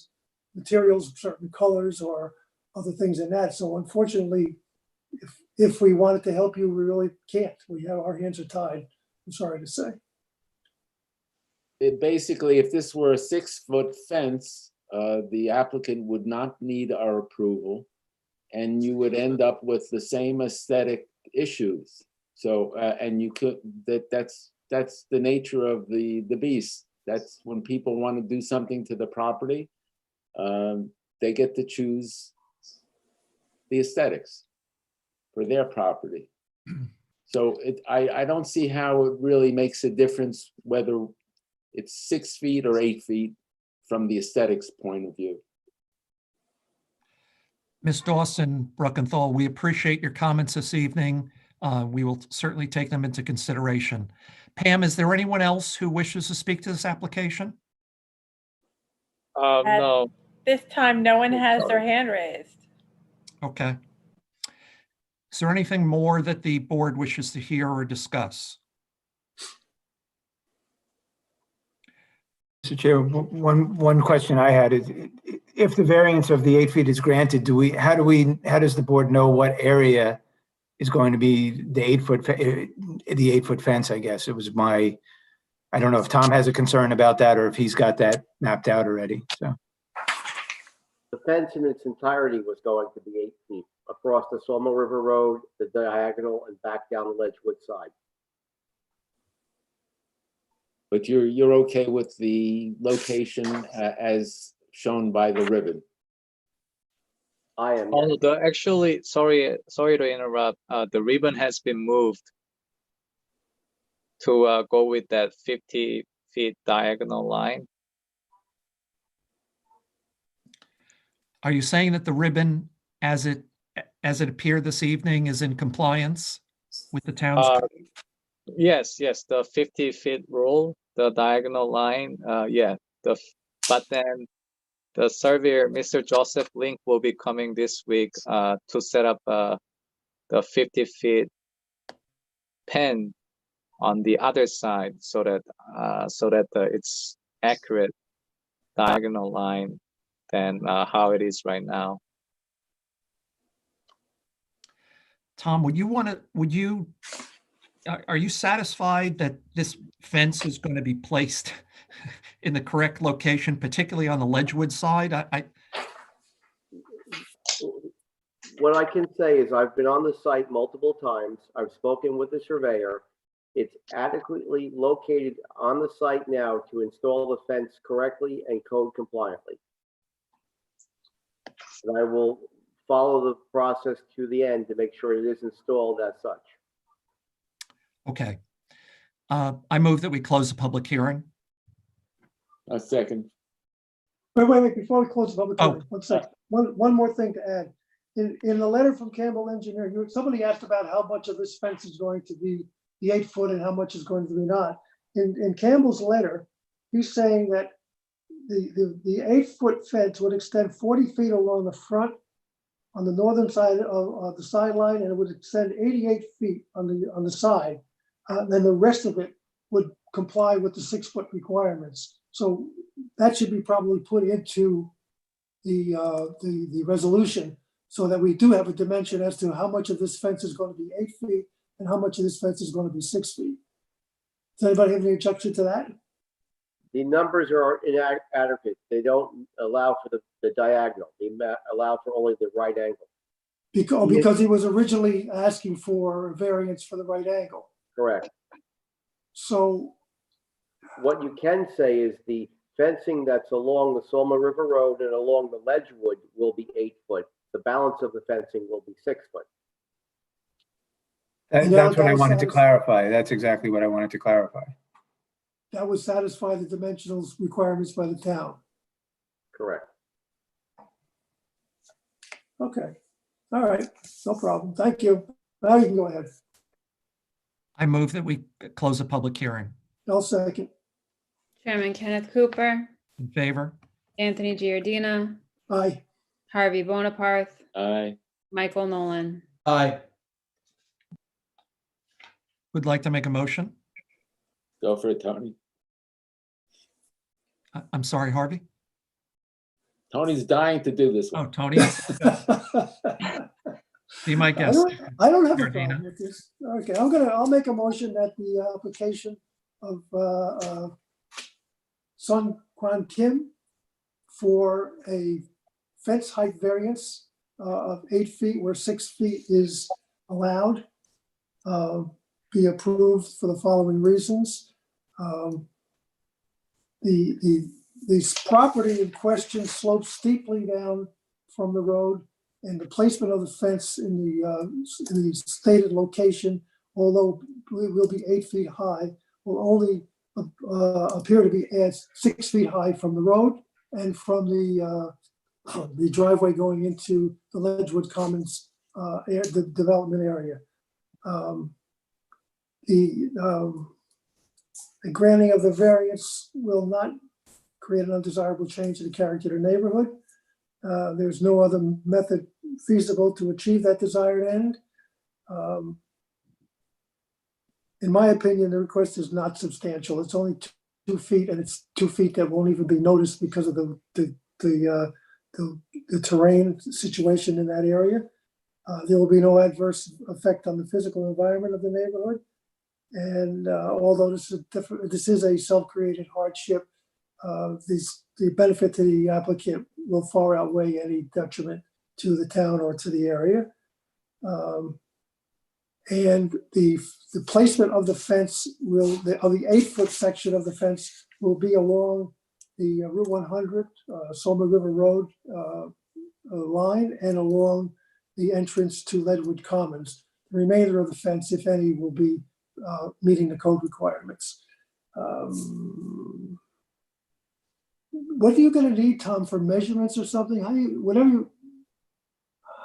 materials, certain colors, or other things in that. So unfortunately, if we wanted to help you, we really can't. Our hands are tied, I'm sorry to say. Basically, if this were a 6-foot fence, the applicant would not need our approval, and you would end up with the same aesthetic issues. So, and you could, that's the nature of the beast. That's when people want to do something to the property, they get to choose the aesthetics for their property. So I don't see how it really makes a difference whether it's 6 feet or 8 feet from the aesthetics point of view. Ms. Dawson, Bruckenthal, we appreciate your comments this evening. We will certainly take them into consideration. Pam, is there anyone else who wishes to speak to this application? No. This time, no one has their hand raised. Okay. Is there anything more that the board wishes to hear or discuss? Mr. Chair, one question I had is, if the variance of the 8 feet is granted, how does the board know what area is going to be the 8-foot fence? I guess it was I don't know if Tom has a concern about that or if he's got that mapped out already. So the fence in its entirety was going to be 8 feet across the Sawmill River Road, the diagonal, and back down the Ledgewood side. But you're okay with the location as shown by the ribbon? I am. Actually, sorry to interrupt. The ribbon has been moved to go with that 50 feet diagonal line. Are you saying that the ribbon, as it appeared this evening, is in compliance with the town's code? Yes, the 50 feet rule, the diagonal line, but then the surveyor, Mr. Joseph Link, will be coming this week to set up the 50 feet pen on the other side so that it's accurate diagonal line than how it is right now. Tom, are you satisfied that this fence is going to be placed in the correct location, particularly on the Ledgewood side? What I can say is I've been on the site multiple times. I've spoken with the surveyor. It's adequately located on the site now to install the fence correctly and code compliantly. And I will follow the process to the end to make sure it is installed as such. Okay. I move that we close the public hearing. A second. Wait, before we close the public hearing, 1 second. One more thing to add. In the letter from Campbell Engineering, somebody asked about how much of this fence is going to be the 8 foot and how much is going to be not. In Campbell's letter, he's saying that the 8 foot fence would extend 40 feet along the front on the northern side of the sideline, and it would extend 88 feet on the side. Then the rest of it would comply with the 6 foot requirements. So that should be probably put into the resolution so that we do have a dimension as to how much of this fence is going to be 8 feet and how much of this fence is going to be 6 feet. Does anybody have any objection to that? The numbers are inadequate. They don't allow for the diagonal. They allow for only the right angle. Because he was originally asking for a variance for the right angle. Correct. So What you can say is the fencing that's along the Solma River Road and along the Ledgewood will be 8 foot. The balance of the fencing will be 6 foot. That's what I wanted to clarify. That's exactly what I wanted to clarify. that would satisfy the dimensional requirements by the town. Correct. Okay. All right. No problem. Thank you. Now you can go ahead. I move that we close the public hearing. I'll second. Chairman Kenneth Cooper, In favor? Anthony Giardina, Aye. Harvey Bonaparte, Aye. Michael Nolan. Aye. Would like to make a motion? Go for it, Tony. I'm sorry, Harvey? Tony's dying to do this Oh, one. Tony, be my guest. I don't have a Giardina. problem with this. Okay, I'll make a motion that the application of Sun Quan Kim for a fence height variance of 8 feet where 6 feet is allowed be approved for the following reasons. The property in question slopes steeply down from the road, and the placement of the fence in the stated location, although it will be 8 feet high, will only appear to be at 6 feet high from the road and from the driveway going into the Ledgewood Commons the development area. The granting of the variance will not create an undesirable change in the character of the neighborhood. There's no other method feasible to achieve that desired end. In my opinion, the request is not substantial. It's only 2 feet, and it's 2 feet that won't even be noticed because of the terrain situation in that area. There will be no adverse effect on the physical environment of the neighborhood. And although this is a self-created hardship, the benefit to the applicant will far outweigh any detriment to the town or to the area. And the placement of the fence of the 8-foot section of the fence will be along the Route 100 Solma River Road line and along the entrance to Ledgewood Commons. The remainder of the fence, if any, will be meeting the code requirements. What are you going to need, Tom, for measurements or something? How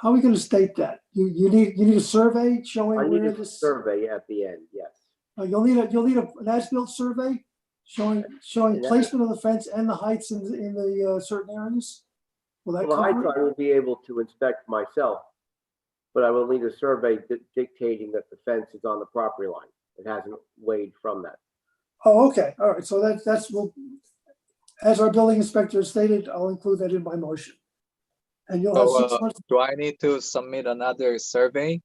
are we going to state that? You need a survey showing I need where a this. survey at the end, yes. You'll need an as-built survey showing placement of the fence and the heights in the certain areas. Will that Well, the heights cover it? I will be able to inspect myself, but I will need a survey dictating that the fence is on the property line. It hasn't weighed from that. Oh, okay. All right. So as our building inspector stated, I'll include that in my motion. And you'll have 6 months. Do I need to submit another survey?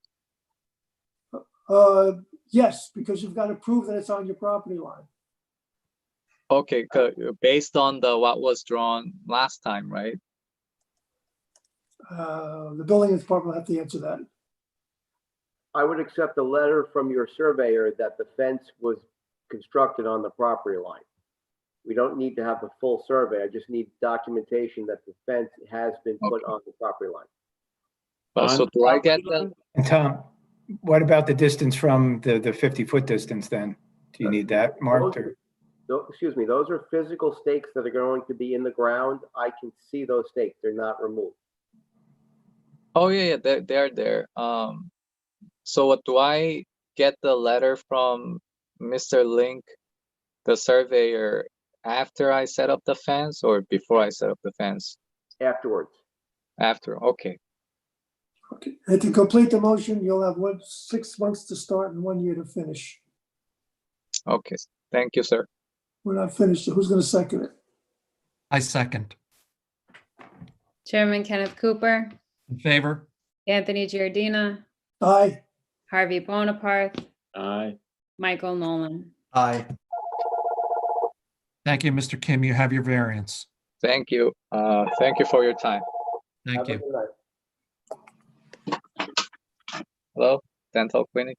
Yes, because you've got to prove that it's on your property line. Okay, based on what was drawn last time, right? The building department will have to answer that. I would accept a letter from your surveyor that the fence was constructed on the property line. We don't need to have the full survey. I just need documentation that the fence has been put on the property line. So do I get the? And Tom, what about the distance from the 50-foot distance then? Do you need that marked or? Excuse me, those are physical stakes that are going to be in the ground. I can see those stakes. They're not removed. Oh yeah, they're there. So what do I get the letter from Mr. Link, the surveyor, after I set up the fence or before I set up the fence? Afterwards. After, okay. Okay. And to complete the motion, you'll have 6 months to start and 1 year to finish. Okay, thank you, sir. We're not finished. So who's going to second it? I second. Chairman Kenneth Cooper, In favor? Anthony Giardina, Aye. Harvey Bonaparte, Aye. Michael Nolan. Aye. Thank you, Mr. Kim. You have your variance. Thank you. Thank you for your time. Thank Have a you. good night. Hello, dental clinic.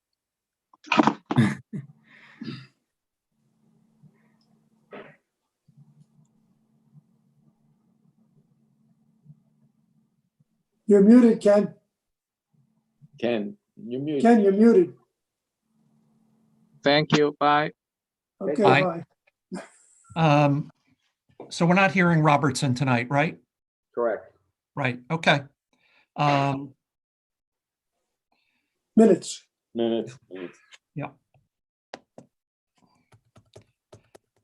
You're muted, Ken. Ken, you're muted. Ken, you're muted. Thank you. Bye. Okay, Bye. bye. So we're not hearing Robertson tonight, right? Correct. Right, okay. Um, Minutes. Minutes. yeah.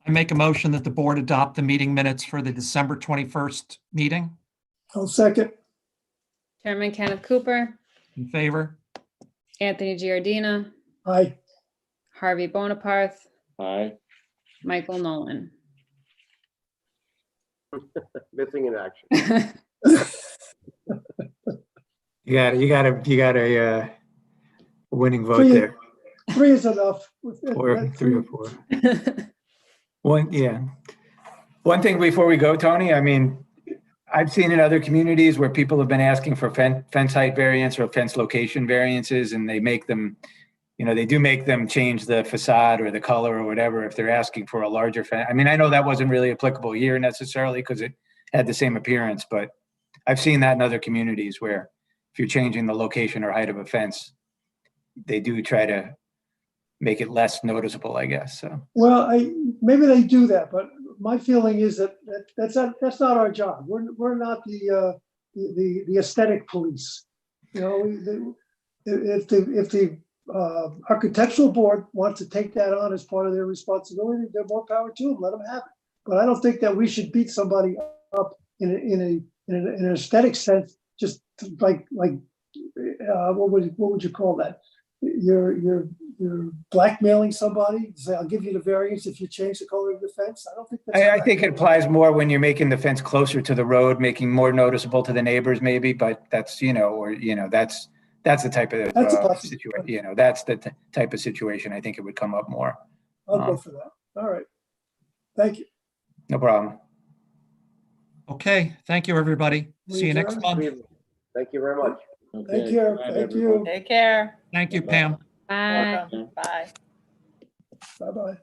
I make a motion that the board adopt the meeting minutes for the December 21st meeting. I'll second. Chairman Kenneth Cooper, In favor? Anthony Giardina, Aye. Harvey Bonaparte, Aye. Michael Nolan. Missing in action. You got a winning vote Three- there. 3 is enough. Or 3 or 4. One thing before we go, Tony, I mean, I've seen in other communities where people have been asking for fence height variance or fence location variances, and they make them, they do make them change the facade or the color or whatever if they're asking for a larger fence. I mean, I know that wasn't really applicable here necessarily because it had the same appearance, but I've seen that in other communities where if you're changing the location or height of a fence, they do try to make it less noticeable, I guess, so. Well, maybe they do that, but my feeling is that's not our job. We're not the aesthetic police. If the architectural board wants to take that on as part of their responsibility, they're more power to them. Let them have it. But I don't think that we should beat somebody up in an aesthetic sense. Just like what would you call that? You're blackmailing somebody. Say, I'll give you the variance if you change the color of the fence. I don't think that's. I think it applies more when you're making the fence closer to the road, making more noticeable to the neighbors maybe, but that's, that's the type of situation, that's the type of situation I think it would come up more. I'll go for that. All right. Thank you. No problem. Okay, thank you, everybody. See you next month. Thank you very much. Take care. Thank you. Take care. Thank you, Pam. Bye. Welcome. Bye. Bye-bye.